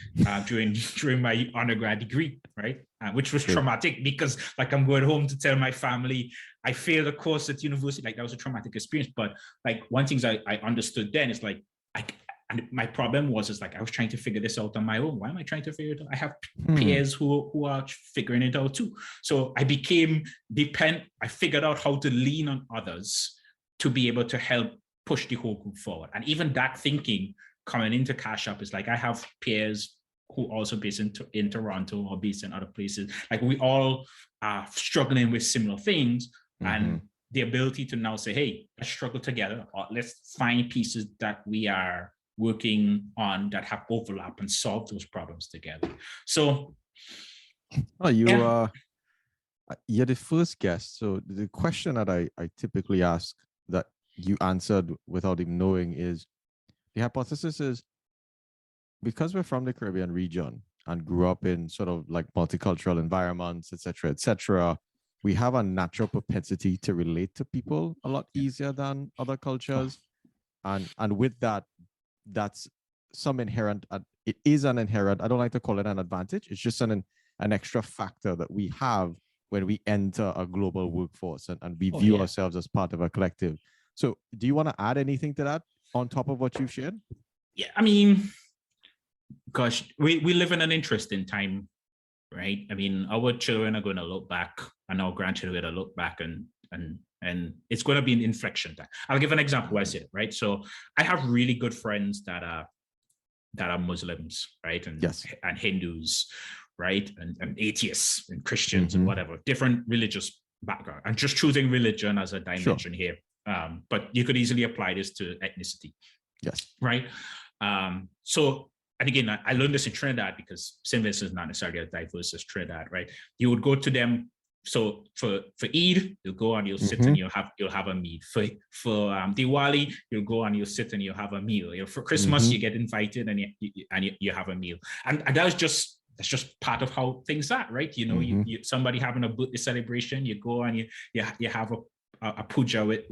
during my undergrad degree, right? Which was traumatic because, like, I'm going home to tell my family I failed a course at university. Like, that was a traumatic experience. But like, one thing I understood then is like, and my problem was like, I was trying to figure this out on my own. Why am I trying to figure it out? I have peers who are figuring it out too. So I became I figured out how to lean on others to be able to help push the whole group forward. And even that thinking coming into CashApp is like, I have peers who also based in Toronto or based in other places. Like, we all are struggling with similar things. And the ability to now say, hey, let's struggle together, or let's find pieces that we are working on that have overlap and solve those problems together. So, you're the first guest. So the question that I typically ask that you answered without even knowing is, the hypothesis is, because we're from the Caribbean region and grew up in sort of like multicultural environments, etc., we have a natural propensity to relate to people a lot easier than other cultures. And with that, that's some inherent, it is an inherent, I don't like to call it an advantage. It's just an extra factor that we have when we enter a global workforce and we view ourselves as part of a collective. So do you want to add anything to that on top of what you've shared? Yeah, I mean, gosh, we live in an interesting time, right? I mean, our children are going to look back, and our grandchildren are going to look back, and it's going to be an inflection time. I'll give an example why I say it, right? So I have really good friends that are Muslims, right? And Hindus, right? And atheists and Christians and whatever, different religious background. I'm just choosing religion as a dimension here. But you could easily apply this to ethnicity. Yes. Right. So, and again, I learned this in Trinidad because St Vincent is not necessarily as diverse as Trinidad, right? You would go to them. So for Eid, you'll go and you'll sit and you'll have a meal. For Diwali, you'll go and you'll sit and you'll have a meal. For Christmas, you get invited and you have a meal. And that's just part of how things are, right? You somebody having a birthday celebration, you go and you have a puja with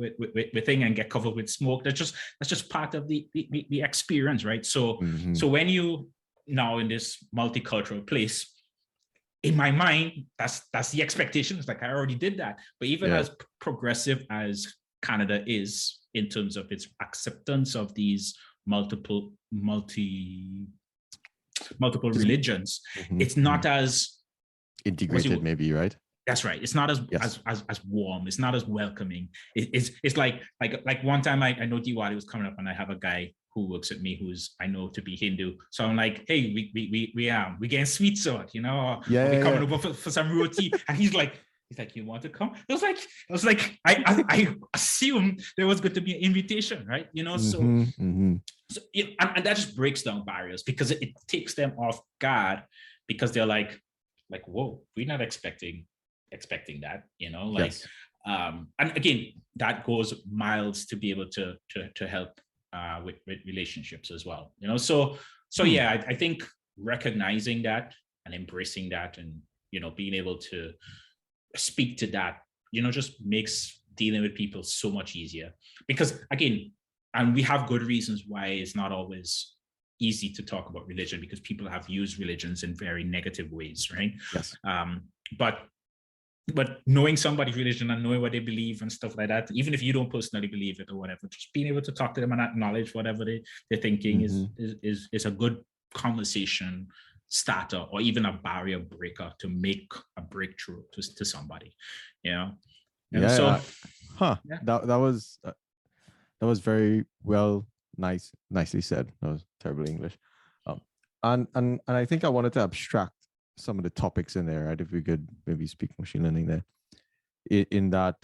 thing and get covered with smoke. That's just part of the experience, right? So so when you now in this multicultural place, in my mind, that's the expectation. It's like, I already did that. But even as progressive as Canada is in terms of its acceptance of these multiple religions, it's not as integrated, maybe, right? That's right. It's not as warm. It's not as welcoming. It's like one time I know Diwali was coming up, and I have a guy who works at me who's I know to be Hindu. So I'm like, hey, we getting sweets on, we coming over for some roti, and he's like, you want to come? I was like, I assumed there was going to be an invitation, right? So and that just breaks down barriers because it takes them off guard because they're like, whoa, we're not expecting that, and again, that goes miles to be able to help with relationships as well, so I think recognizing that and embracing that and being able to speak to that just makes dealing with people so much easier, because again, and we have good reasons why it's not always easy to talk about religion, because people have used religions in very negative ways, right? Yes. But knowing somebody's religion and knowing what they believe and stuff like that, even if you don't personally believe it or whatever, just being able to talk to them and acknowledge whatever they're thinking is a good conversation starter, or even a barrier breaker to make a breakthrough to somebody. That was very well, nicely said. That was terrible English. And I think I wanted to abstract some of the topics in there, right? If we could maybe speak machine learning there, in that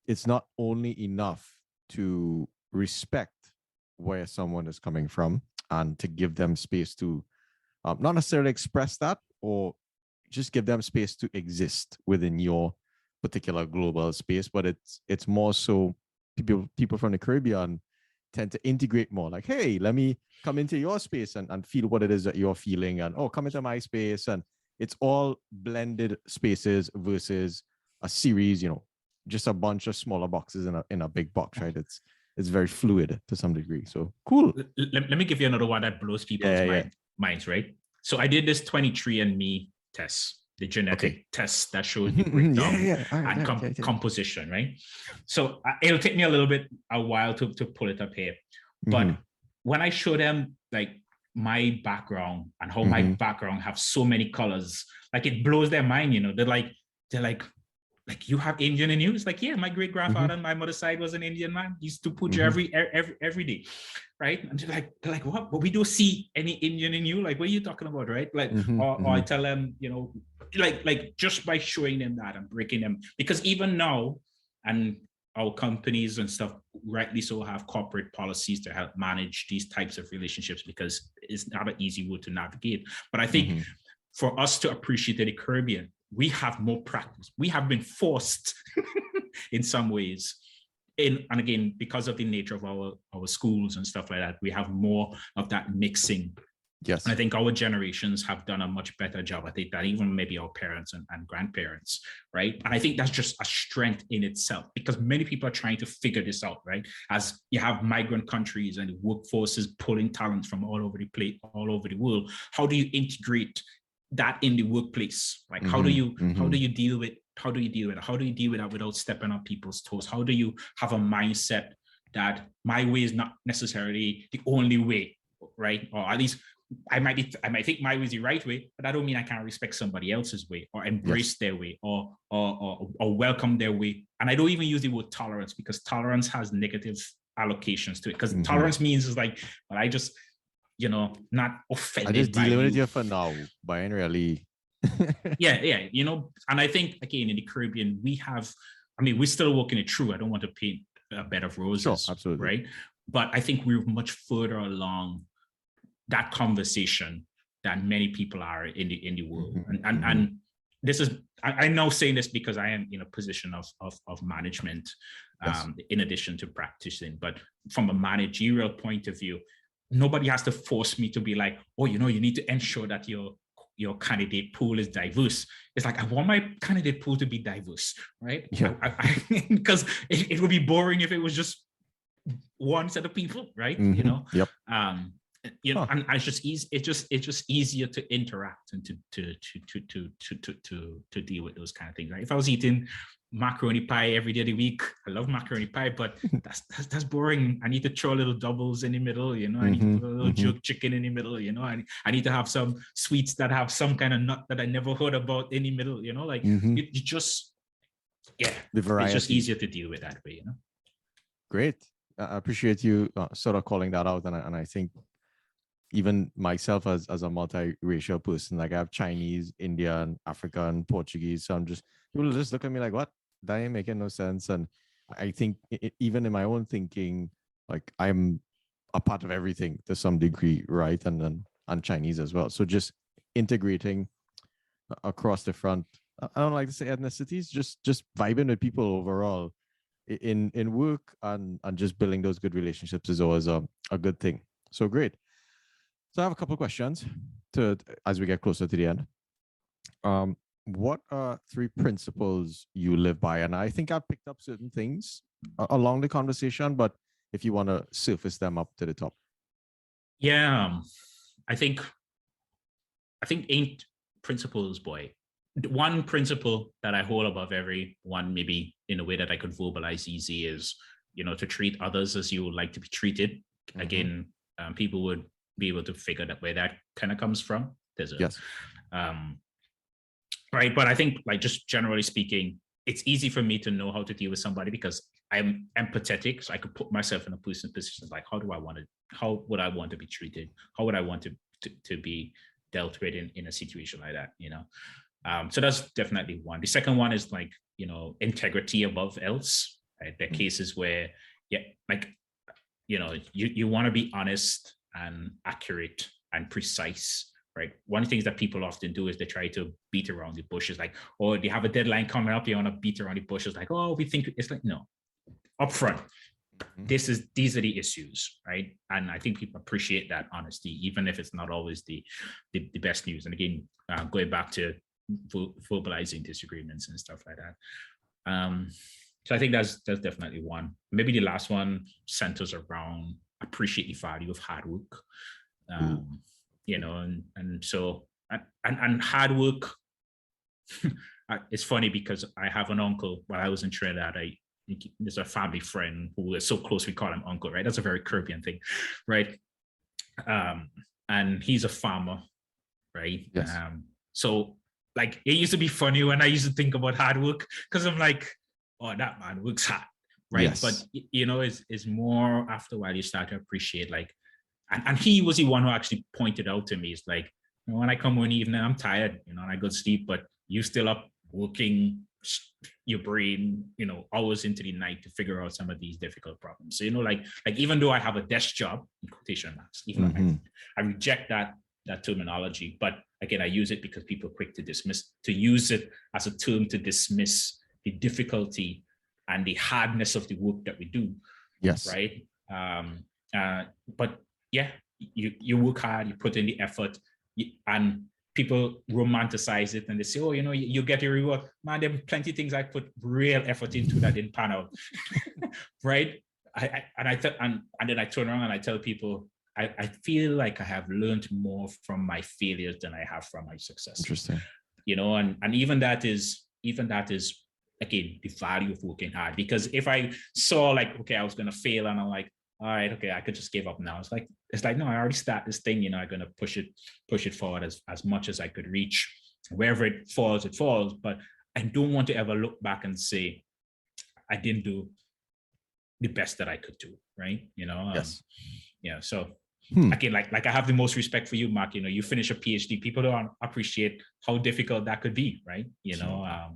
it's not only enough to respect where someone is coming from and to give them space to not necessarily express that, or just give them space to exist within your particular global space, but it's more so people from the Caribbean tend to integrate more. Like, hey, let me come into your space and feel what it is that you're feeling, and oh, come into my space, and it's all blended spaces versus a series, just a bunch of smaller boxes in a big box, right? It's very fluid to some degree. So cool. Let me give you another one that blows people's minds, right? So I did this 23andMe test, the genetic test that shows the breakdown and composition, right? So it'll take me a while to pull it up here. But when I show them like my background and how my background have so many colors, like it blows their mind, they're like, you have Indian in you? It's like, yeah, my great grandfather on my mother's side was an Indian man. He used to puja every day, right? And they're like, what? But we don't see any Indian in you. Like, what are you talking about, right? Like, or I tell them, like just by showing them that and breaking them, because even now, and our companies and stuff, rightly so, have corporate policies to help manage these types of relationships, because it's not an easy road to navigate. But I think for us to appreciate the Caribbean, we have more practice. We have been forced in some ways. And again, because of the nature of our schools and stuff like that, we have more of that mixing. Yes. And I think our generations have done a much better job. I think that even maybe our parents and grandparents, right? And I think that's just a strength in itself, because many people are trying to figure this out, right? As you have migrant countries and workforces pulling talents from all over the place, all over the world. How do you integrate that in the workplace? Like, how do you deal with that without stepping on people's toes? How do you have a mindset that my way is not necessarily the only way, right? Or at least I might think my way is the right way, but I don't mean I can't respect somebody else's way or embrace their way or welcome their way. And I don't even use the word tolerance, because tolerance has negative allocations to it. Because tolerance means is like, well, I just not offended. I just dealing with you for now, but ain't really. yeah. And I think again in the Caribbean we're still working it through. I don't want to paint a bed of roses, sure, absolutely, right? But I think we're much further along that conversation than many people are in the world. And this is, I'm now saying this because I am in a position of management, in addition to practicing. But from a managerial point of view, nobody has to force me to be like, oh, you need to ensure that your candidate pool is diverse. It's like, I want my candidate pool to be diverse, right? Yeah. Because it would be boring if it was just one set of people, right? Yep. And it's just easy. It's just easier to interact and to deal with those kind of things. Right? If I was eating macaroni pie every day of the week, I love macaroni pie, but that's boring. I need to throw little doubles in the middle. I need to put a little jerk chicken in the middle. I need to have some sweets that have some kind of nut that I never heard about in the middle. You just the variety. It's just easier to deal with that way. Great. I appreciate you sort of calling that out, and I think even myself as a multiracial person, like I have Chinese, Indian, African, Portuguese. So people just look at me like, what? That ain't making no sense. And I think even in my own thinking, like I'm a part of everything to some degree, right? And Chinese as well. So just integrating across different, I don't like to say ethnicities, just vibing with people overall in work and just building those good relationships is always a good thing. So great. So I have a couple of questions as we get closer to the end. What are 3 principles you live by? And I think I picked up certain things along the conversation, but if you want to surface them up to the top. Yeah, I think 8 principles, boy. One principle that I hold above every one, maybe in a way that I could verbalize easy, is, to treat others as you would like to be treated. Again, people would be able to figure that where that kind of comes from. Right. But I think, like, just generally speaking, it's easy for me to know how to deal with somebody because I'm empathetic. So I could put myself in a position like, how would I want to be treated? How would I want to be dealt with in a situation like that, So that's definitely one. The second one is like, integrity above else. Right? There are cases where, you want to be honest and accurate and precise, right? One of the things that people often do is they try to beat around the bushes, like, oh, they have a deadline coming up, they want to beat around the bushes, like, oh, we think it's like, no, upfront. These are the issues, right? And I think people appreciate that honesty, even if it's not always the best news. And again, going back to verbalizing disagreements and stuff like that. So I think that's definitely one. Maybe the last one centers around appreciate the value of hard work. You know, and so hard work. It's funny because I have an uncle while I was in Trinidad. There's a family friend who is so close we call him uncle, right? That's a very Caribbean thing, right? And he's a farmer, right? Yes. So like it used to be funny when I used to think about hard work because I'm like, oh, that man works hard, right? Yes. But you know, it's more after a while you start to appreciate like, and he was the one who actually pointed out to me, it's like, you know, when I come one evening, I'm tired, you know, and I go to sleep, but you still up working your brain, you know, hours into the night to figure out some of these difficult problems. So, you know, like even though I have a desk job, in quotation marks, even though I reject that terminology, but again, I use it because people are quick to use it as a term to dismiss the difficulty and the hardness of the work that we do. Yes. Right. But yeah, you work hard, you put in the effort, and people romanticize it and they say, oh, you know, you get your reward. Man, there are plenty of things I put real effort into that didn't pan out. Right. And then I turn around and I tell people, I feel like I have learned more from my failures than I have from my success. Interesting. You know, and even that is again the value of working hard. Because if I saw like, okay, I was gonna fail and I'm like, all right, okay, I could just give up now. It's like, no, I already started this thing, you know, I'm gonna push it forward as much as I could reach. Wherever it falls, but I don't want to ever look back and say, I didn't do the best that I could do, right? You know? Yes. Yeah, so again, like I have the most respect for you, Mark. You know, you finish a PhD, people don't appreciate how difficult that could be, right? You know,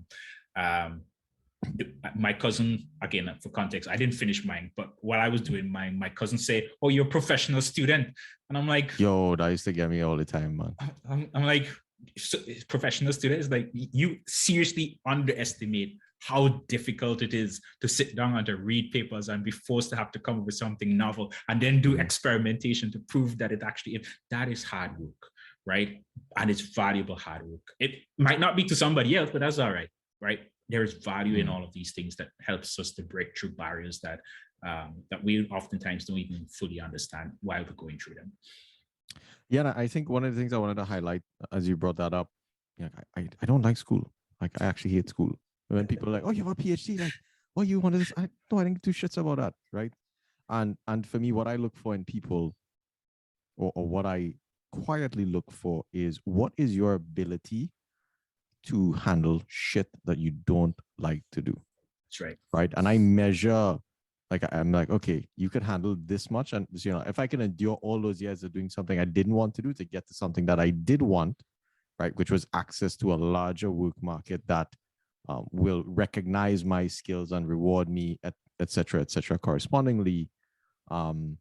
my cousin, again, for context, I didn't finish mine, but while I was doing mine, my cousin said, oh, you're a professional student. And I'm like, yo, that used to get me all the time, man. I'm like, so, professional students, like you seriously underestimate how difficult it is to sit down and to read papers and be forced to have to come up with something novel and then do experimentation to prove that it actually, that is hard work, right? And it's valuable hard work. It might not be to somebody else, but that's all right, right? There is value in all of these things that helps us to break through barriers that we oftentimes don't even fully understand while we're going through them. Yeah, I think one of the things I wanted to highlight as you brought that up, yeah, I don't like school. Like I actually hate school. When people are like, oh, you have a PhD, like, oh, you wanted this? I didn't do shits about that, right? And for me, what I look for in people, or what I quietly look for, is what is your ability to handle shit that you don't like to do. That's right. Right. And I measure, like, I'm like, okay, you could handle this much. And, you know, if I can endure all those years of doing something I didn't want to do to get to something that I did want, right, which was access to a larger work market that will recognize my skills and reward me, et cetera, correspondingly. And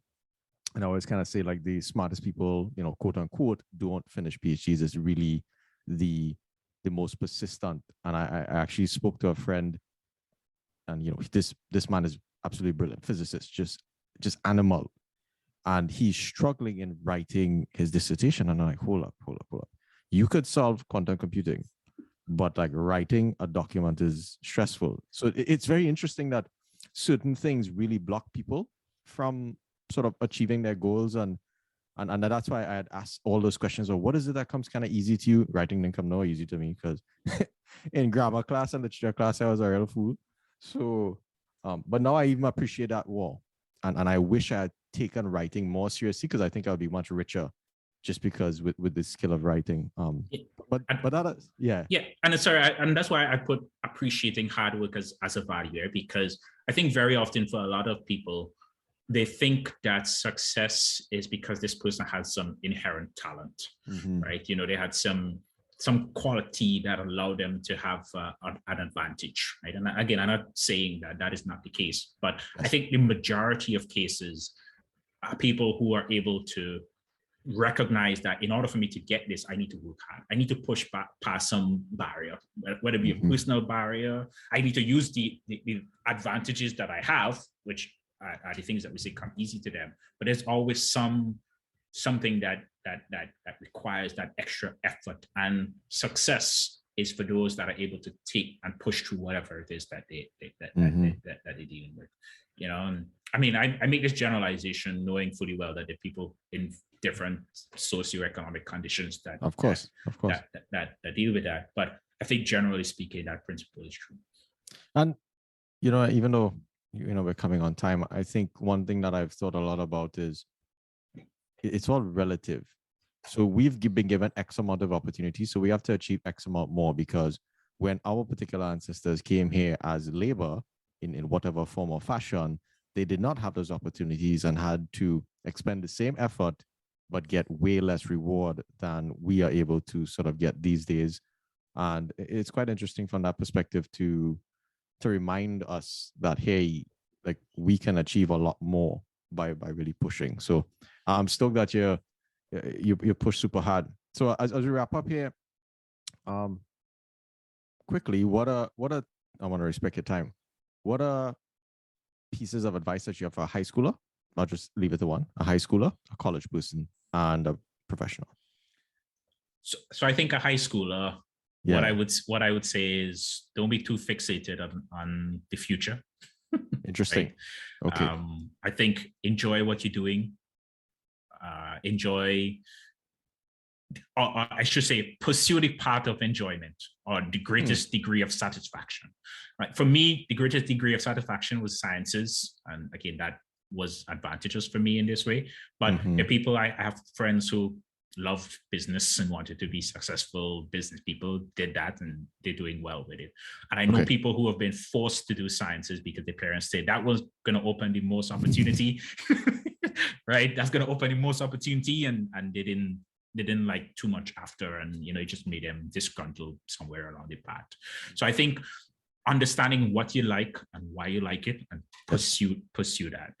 I always kind of say, like, the smartest people, you know, quote unquote, don't finish PhDs. Is really the most persistent. And I actually spoke to a friend, and, you know, this man is absolutely brilliant physicist, just animal, and he's struggling in writing his dissertation. And I'm like, hold up, you could solve quantum computing, but like writing a document is stressful. So it's very interesting that certain things really block people from sort of achieving their goals. And that's why I had asked all those questions of what is it that comes kind of easy to you. Writing didn't come no easy to me, because in grammar class and literature class, I was a real fool. So, but now I even appreciate that more. And I wish I had taken writing more seriously, because I think I would be much richer just because with the skill of writing. But that is, yeah. And and that's why I put appreciating hard work as a value there, because I think very often for a lot of people, they think that success is because this person has some inherent talent, right? You know, they had some quality that allowed them to have an advantage, right? And again, I'm not saying that is not the case, but I think the majority of cases are people who are able to recognize that in order for me to get this, I need to work hard. I need to push back past some barrier, whether it be a personal barrier. I need to use the advantages that I have, which are the things that we say come easy to them. But there's always something that requires that extra effort, and success is for those that are able to take and push through whatever it is that they're dealing with. And I mean, I make this generalization knowing fully well that there are people in different socioeconomic conditions that deal with that. But I think generally speaking, that principle is true. And, even though, we're coming on time, I think one thing that I've thought a lot about is it's all relative. So we've been given X amount of opportunities, so we have to achieve X amount more, because when our particular ancestors came here as labor in whatever form or fashion, they did not have those opportunities and had to expend the same effort but get way less reward than we are able to sort of get these days. And it's quite interesting from that perspective to remind us that, hey, like, we can achieve a lot more by really pushing. So I'm stoked that you push super hard. So as we wrap up here, quickly, what are I want to respect your time. What are pieces of advice that you have for a high schooler? I'll just leave it to one: a high schooler, a college person, and a professional. So I think a high schooler, what I would say is, don't be too fixated on the future. Interesting. Right? Okay. I think enjoy what you're doing. Or I should say, pursue the path of enjoyment or the greatest degree of satisfaction. Right. For me, the greatest degree of satisfaction was sciences, and again, that was advantageous for me in this way. But there are people, I have friends who loved business and wanted to be successful business people, did that, and they're doing well with it. And I know people who have been forced to do sciences because their parents said that was going to open the most opportunity, right? That's going to open the most opportunity, and they didn't like too much after, and it just made them disgruntled somewhere along the path. So I think understanding what you like and why you like it, and pursue that.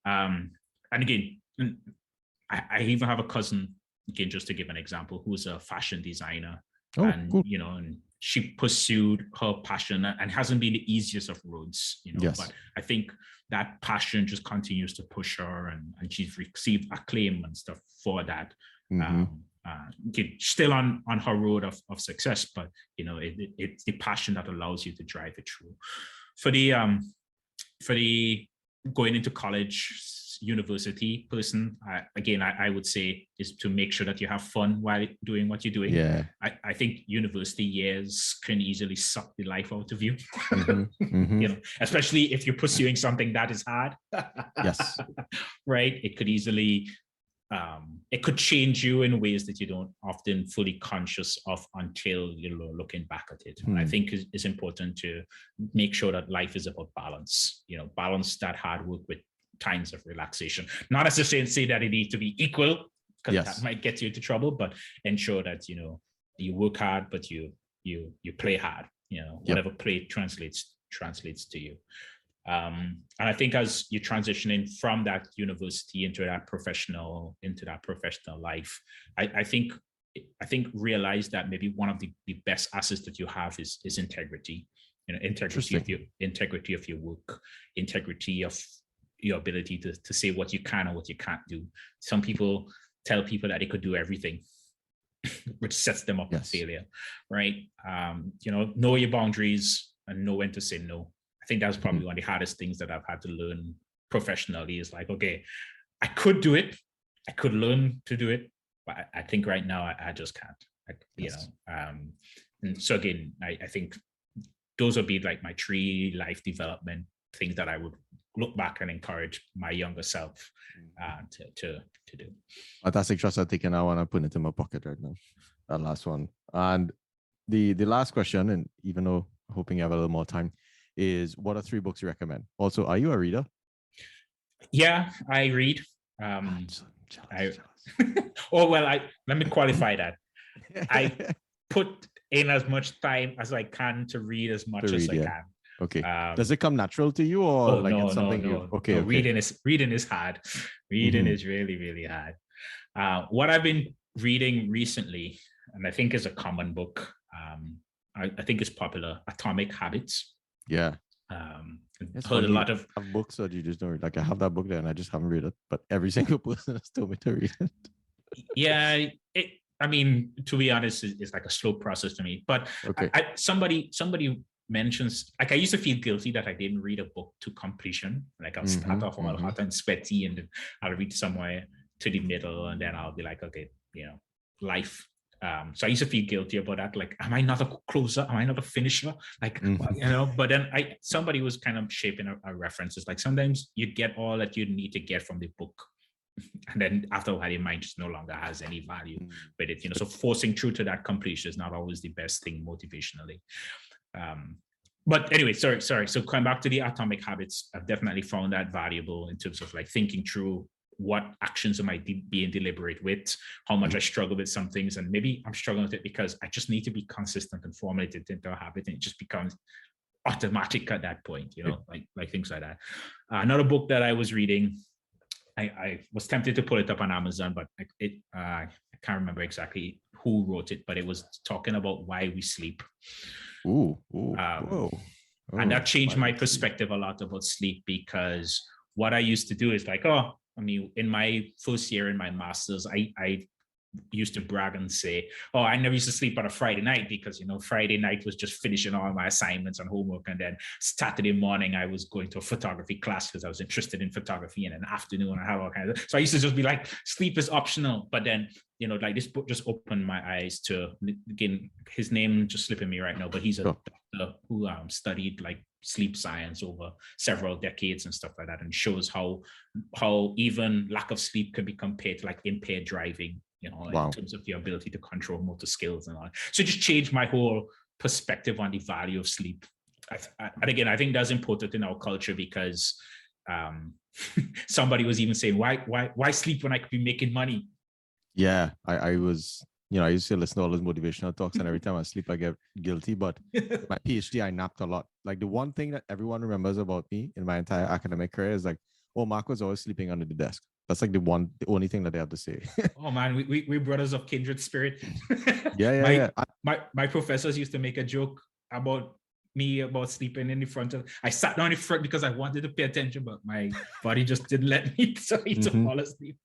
And again, I even have a cousin, again, just to give an example, who's a fashion designer. Cool. And she pursued her passion, and hasn't been the easiest of roads, Yes. But I think that passion just continues to push her, and she's received acclaim and stuff for that. Still on her road of success, but it's the passion that allows you to drive it through. For the going into college, university person, I would say, is to make sure that you have fun while doing what you're doing. Yeah. I think university years can easily suck the life out of you. Especially if you're pursuing something that is hard. Yes. Right. It could easily it could change you in ways that you don't often fully conscious of until you're looking back at it. And I think it's important to make sure that life is about balance. Balance that hard work with times of relaxation. Not as to say that it needs to be equal, because that might get you into trouble, but ensure that you work hard, but you play hard. Whatever play translates to you. And I think as you're transitioning from that university into that professional life, I think realize that maybe one of the best assets that you have is integrity. Integrity of your work, integrity of your ability to say what you can and what you can't do. Some people tell people that they could do everything, which sets them up for failure, right? Know your boundaries and know when to say no. I think that's probably one of the hardest things that I've had to learn professionally, is like, okay, I could do it. I could learn to do it, but I think right now I just can't. And so again, I think those would be like my 3 life development things that I would look back and encourage my younger self to do. Fantastic, Trust. I think I want to put it in my pocket right now. That last one. And the last question, and even though hoping you have a little more time, is what are 3 books you recommend? Also, are you a reader? Yeah, I read. Jealous. Let me qualify that. I put in as much time as I can to read as much as I can. Okay. Does it come natural to you, or it's something you? Okay. Reading is hard. Reading is really, really hard. What I've been reading recently, and I think is a common book, I think it's popular, Atomic Habits. Yeah. It's heard a lot of books that you just don't read. Like I have that book there and I just haven't read it, but every single person has told me to read it. Yeah, I mean, to be honest, it's like a slow process to me. But okay. Somebody mentions, like, I used to feel guilty that I didn't read a book to completion. Like I'll start off all hot and sweaty, and then I'll read somewhere to the middle, and then I'll be like, okay, life. So I used to feel guilty about that. Like, am I not a closer? Am I not a finisher? Like, but then somebody was kind of shaping a references. Like sometimes you get all that you need to get from the book. And then after a while, your mind just no longer has any value with it. So forcing through to that completion is not always the best thing motivationally. But anyway, sorry. So coming back to the Atomic Habits, I've definitely found that valuable in terms of like thinking through what actions am I being deliberate with, how much I struggle with some things, and maybe I'm struggling with it because I just need to be consistent and formulate it into a habit, and it just becomes automatic at that point, like things like that. Another book that I was reading, I was tempted to pull it up on Amazon, but I can't remember exactly who wrote it, but it was talking about why we sleep. And that changed my perspective a lot about sleep, because what I used to do is like, in my first year in my master's, I used to brag and say, I never used to sleep on a Friday night because, Friday night was just finishing all my assignments and homework. And then Saturday morning, I was going to a photography class because I was interested in photography, and in the afternoon, I had all kinds of, so I used to just be like, sleep is optional. But then, like this book just opened my eyes to, again, his name just slipping me right now, but he's a doctor who studied like sleep science over several decades and stuff like that, and shows how even lack of sleep can be compared to like impaired driving, in terms of the ability to control motor skills and all. So it just changed my whole perspective on the value of sleep. And again, I think that's important in our culture because somebody was even saying, why sleep when I could be making money? Yeah, I was, I used to listen to all those motivational talks, and every time I sleep, I get guilty. But my PhD, I napped a lot. Like the one thing that everyone remembers about me in my entire academic career is like, Mark was always sleeping under the desk. That's like the only thing that they have to say. Oh man, we brothers of kindred spirit. Yeah. My professors used to make a joke about me about sleeping in the front of. I sat down in front because I wanted to pay attention, but my body just didn't let me, so I used to fall asleep.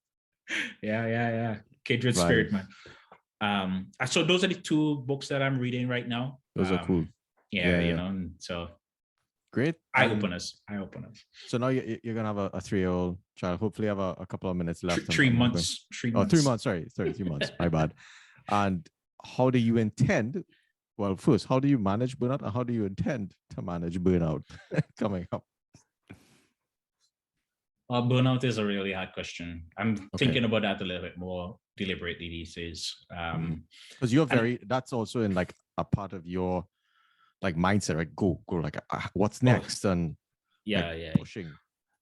Yeah. Kindred spirit, man. So those are the two books that I'm reading right now. Those are cool. Yeah. And so. Great. Eye openers. So now you're gonna have a 3-year-old child. Hopefully, have a couple of minutes left. 3 months. 3 months. 3 months. Sorry, 3 months. My bad. And how do you intend? Well, first, how do you manage burnout, and how do you intend to manage burnout coming up? Burnout is a really hard question. I'm thinking about that a little bit more deliberately these days. Because you're that's also in like a part of your like mindset, right? Go like what's next? And pushing.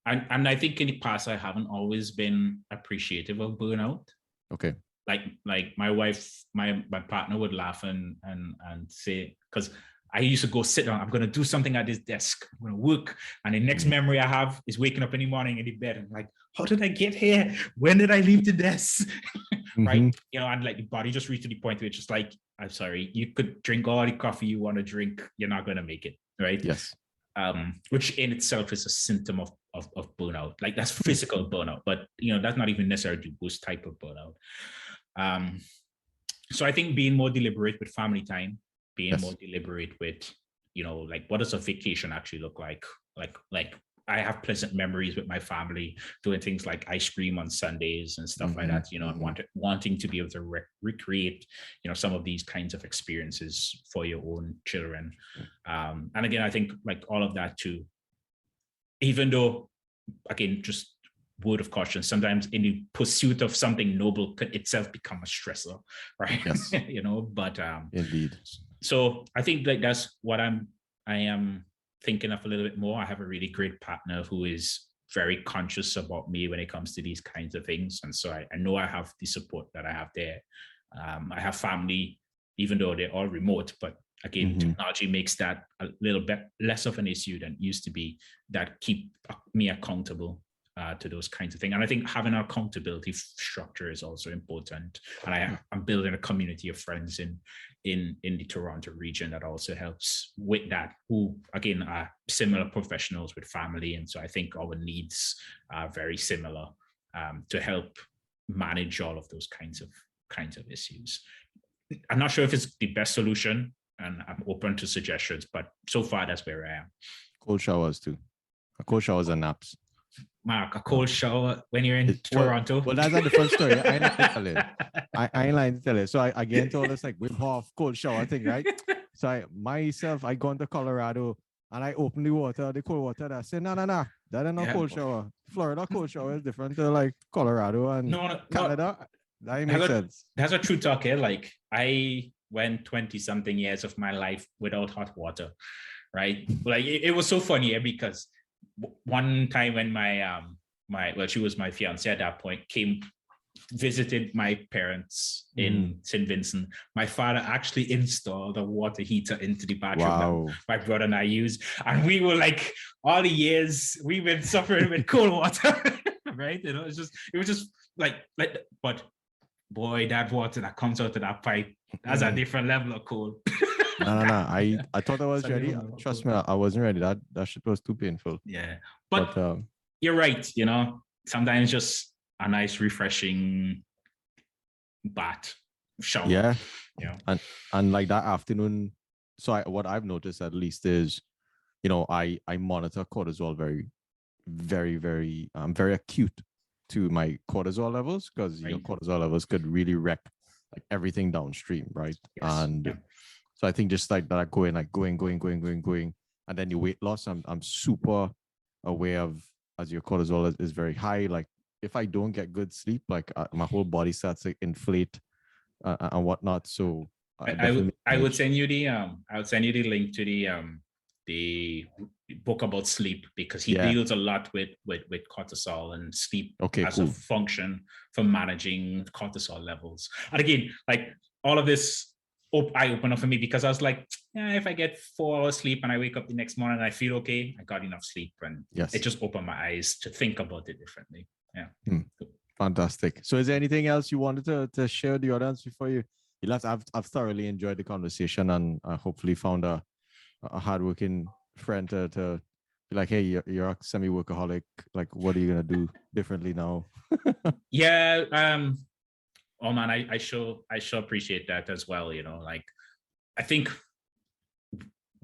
And I think in the past, I haven't always been appreciative of burnout. Okay. Like my wife, my partner would laugh and say, because I used to go sit down, I'm going to do something at this desk, I'm going to work. And the next memory I have is waking up in the morning in the bed and like, how did I get here? When did I leave the desk? Right. And like the body just reached to the point where it's just like, I'm sorry, you could drink all the coffee you want to drink. You're not going to make it. Right. Yes. Which in itself is a symptom of burnout. Like that's physical burnout, but that's not even necessarily the worst type of burnout. So I think being more deliberate with family time, being more deliberate with, like what does a vacation actually look like? Like I have pleasant memories with my family doing things like ice cream on Sundays and stuff like that, and wanting to be able to recreate, some of these kinds of experiences for your own children. And again, I think like all of that too, even though, again, just word of caution, sometimes in the pursuit of something noble could itself become a stressor, right? Yes. But indeed. So I think like that's what I am thinking of a little bit more. I have a really great partner who is very conscious about me when it comes to these kinds of things. And so I know I have the support that I have there. I have family, even though they're all remote, but again, technology makes that a little bit less of an issue than it used to be, that keep me accountable. to those kinds of things. And I think having an accountability structure is also important. And I'm building a community of friends in the Toronto region that also helps with that, who again are similar professionals with family. And so I think our needs are very similar to help manage all of those kinds of issues. I'm not sure if it's the best solution, and I'm open to suggestions, but so far that's where I am. Cold showers too. Cold showers and naps. Mark, a cold show when you're in Toronto? Well, that's a different story. I ain't lying to tell you. I ain't lying to tell you. So I again told us like Wim Hof cold shower thing, right? So I gone to Colorado and I opened the water, the cold water. I said, no, that ain't no cold shower. Florida cold shower is different to like Colorado and Canada. That makes sense. That's a true talk here. Like I went 20 something years of my life without hot water, right? Like it was so funny because one time when she was my fiance at that point, visited my parents in St Vincent. My father actually installed a water heater into the bathroom that my brother and I used. And we were like, all the years we've been suffering with cold water, right? You know, it was just like, but boy, that water that comes out of that pipe, that's a different level of cold. No. I thought I was ready. Trust me, I wasn't ready. That shit was too painful. Yeah. But you're right, you know, sometimes just a nice refreshing bath shower. Yeah. Yeah. And like that afternoon. So what I've noticed at least is, you know, I monitor cortisol very, very, very, I'm very acute to my cortisol levels because your cortisol levels could really wreck like everything downstream, right? Yes. And so I think just like that, going, and then your weight loss, I'm super aware of as your cortisol is very high. Like if I don't get good sleep, like my whole body starts to inflate and whatnot. So I would send you the link to the book about sleep because he deals a lot with cortisol and sleep as a function for managing cortisol levels. And again, like all of this eye opener for me because I was like, if I get 4 hours sleep and I wake up the next morning and I feel okay, I got enough sleep, and it just opened my eyes to think about it differently. Yeah. Fantastic. So is there anything else you wanted to share with the audience before you left? I've thoroughly enjoyed the conversation and hopefully found a hardworking friend to be like, hey, you're a semi-workaholic. Like, what are you going to do differently now? Oh man, I sure appreciate that as well. You know, like I think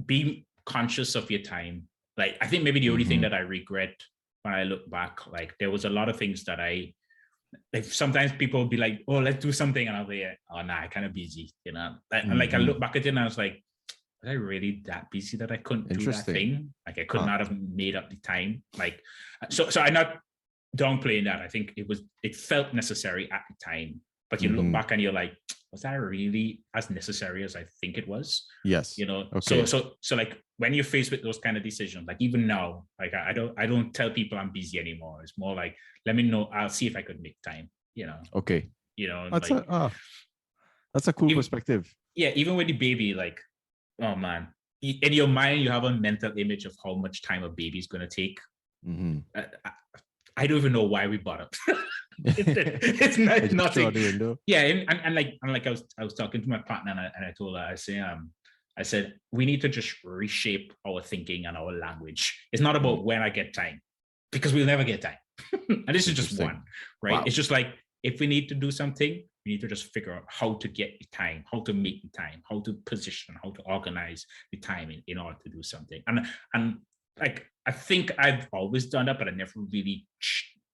be conscious of your time. Like I think maybe the only thing that I regret when I look back, like there was a lot of things that like sometimes people will be like, oh, let's do something. And I'll be like, oh, nah, I'm kind of busy, you know? And like I look back at it and I was like, was I really that busy that I couldn't do that thing? Like I could not have made up the time. Like, so I'm not downplaying that. I think it felt necessary at the time, but you look back and you're like, was that really as necessary as I think it was? Yes. You know, so like when you're faced with those kind of decisions, like even now, like I don't tell people I'm busy anymore. It's more like, let me know. I'll see if I could make time, you know? Okay. You know, that's a cool perspective. Yeah. Even with the baby, like, oh man, in your mind, you have a mental image of how much time a baby is going to take. I don't even know why we bought it. It's not nothing. Yeah, and like I was talking to my partner and I told her, I said we need to just reshape our thinking and our language. It's not about when I get time, because we'll never get time. And this is just one, right? Wow. It's just like if we need to do something, we need to just figure out how to get the time, how to make the time, how to position, how to organize the time in order to do something. And like I think I've always done that, but I never really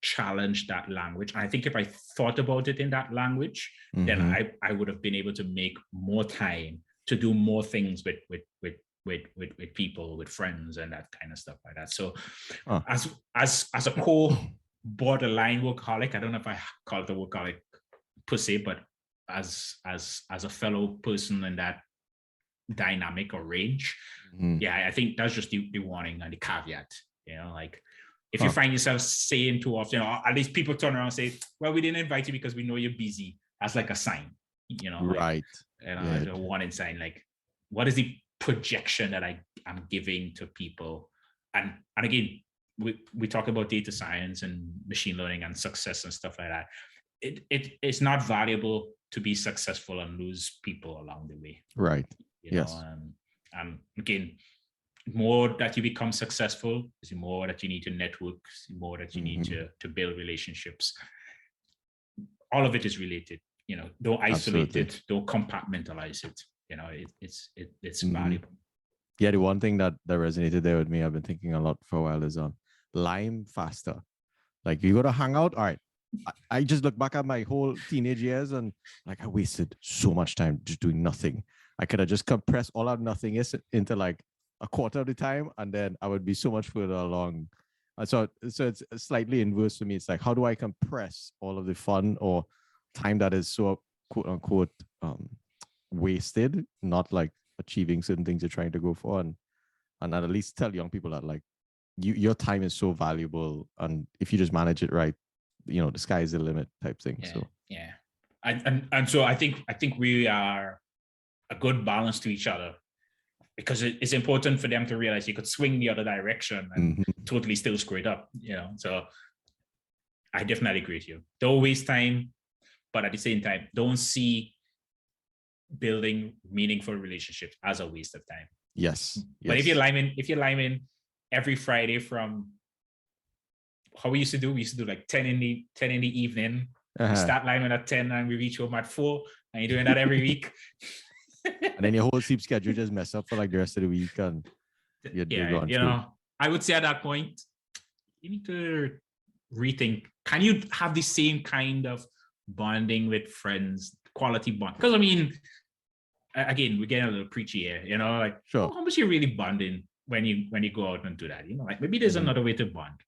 challenged that language. And I think if I thought about it in that language, then I would have been able to make more time to do more things with people, with friends, and that kind of stuff like that. So, as a core borderline workaholic, I don't know if I call it a workaholic per se, but as a fellow person in that dynamic or range, I think that's just the warning and the caveat. You know, like if you find yourself saying too often, or at least people turn around and say, "Well, we didn't invite you because we know you're busy." That's like a sign, you know, right? Like, a warning sign. Like, what is the projection that I'm giving to people? And again, we talk about data science and machine learning and success and stuff like that. It's not valuable to be successful and lose people along the way. Right. Yes. And again, more that you become successful is the more that you need to network, the more that you need to build relationships. All of it is related. Don't isolate it, don't compartmentalize it. It's valuable. Yeah, the one thing that resonated there with me, I've been thinking a lot for a while, is lime faster. Like, you go to hang out, all right. I just look back at my whole teenage years and like I wasted so much time just doing nothing. I could have just compressed all that nothingness into like a quarter of the time, and then I would be so much further along. So it's slightly inverse for me. It's like, how do I compress all of the fun or time that is so quote unquote wasted, not like achieving certain things you're trying to go for, and at least tell young people that like your time is so valuable, and if you just manage it right, the sky is the limit type thing. And so I think we are a good balance to each other, because it's important for them to realize you could swing the other direction and totally still screw it up. So I definitely agree with you. Don't waste time, but at the same time, don't see building meaningful relationships as a waste of time. Yes. But if you're liming every Friday from how we used to do like 10 in the evening, we start liming at 10 and we reach home at 4, and you're doing that every week. And then your whole sleep schedule just mess up for like the rest of the week, and I would say at that point you need to rethink, can you have the same kind of bonding with friends, quality bond? Because I mean, again, we're getting a little preachy here, like, sure. How much you really bonding when you go out and do that? Like, maybe there's another way to bond.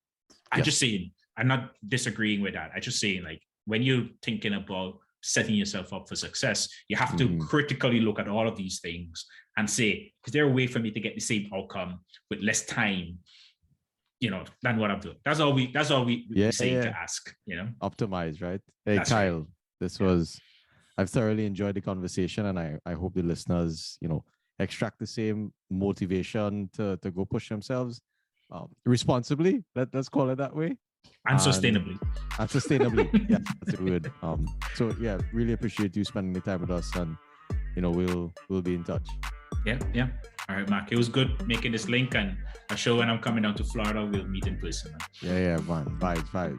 I'm just saying, I'm not disagreeing with that. I'm just saying, like, when you're thinking about setting yourself up for success, you have to critically look at all of these things and say, is there a way for me to get the same outcome with less time, than what I'm doing? That's all we say to ask, Optimize, right? Hey, That's Kyle, right. I've thoroughly enjoyed the conversation, and I hope the listeners, extract the same motivation to go push themselves responsibly. Let's call it that way. And sustainably. And sustainably. Yeah, that's a word. So yeah, really appreciate you spending the time with us, and we'll be in touch. Yeah. All right, Mark. It was good making this link, and I'm sure when I'm coming down to Florida, we'll meet in person. Man. Yeah, man. Vibes.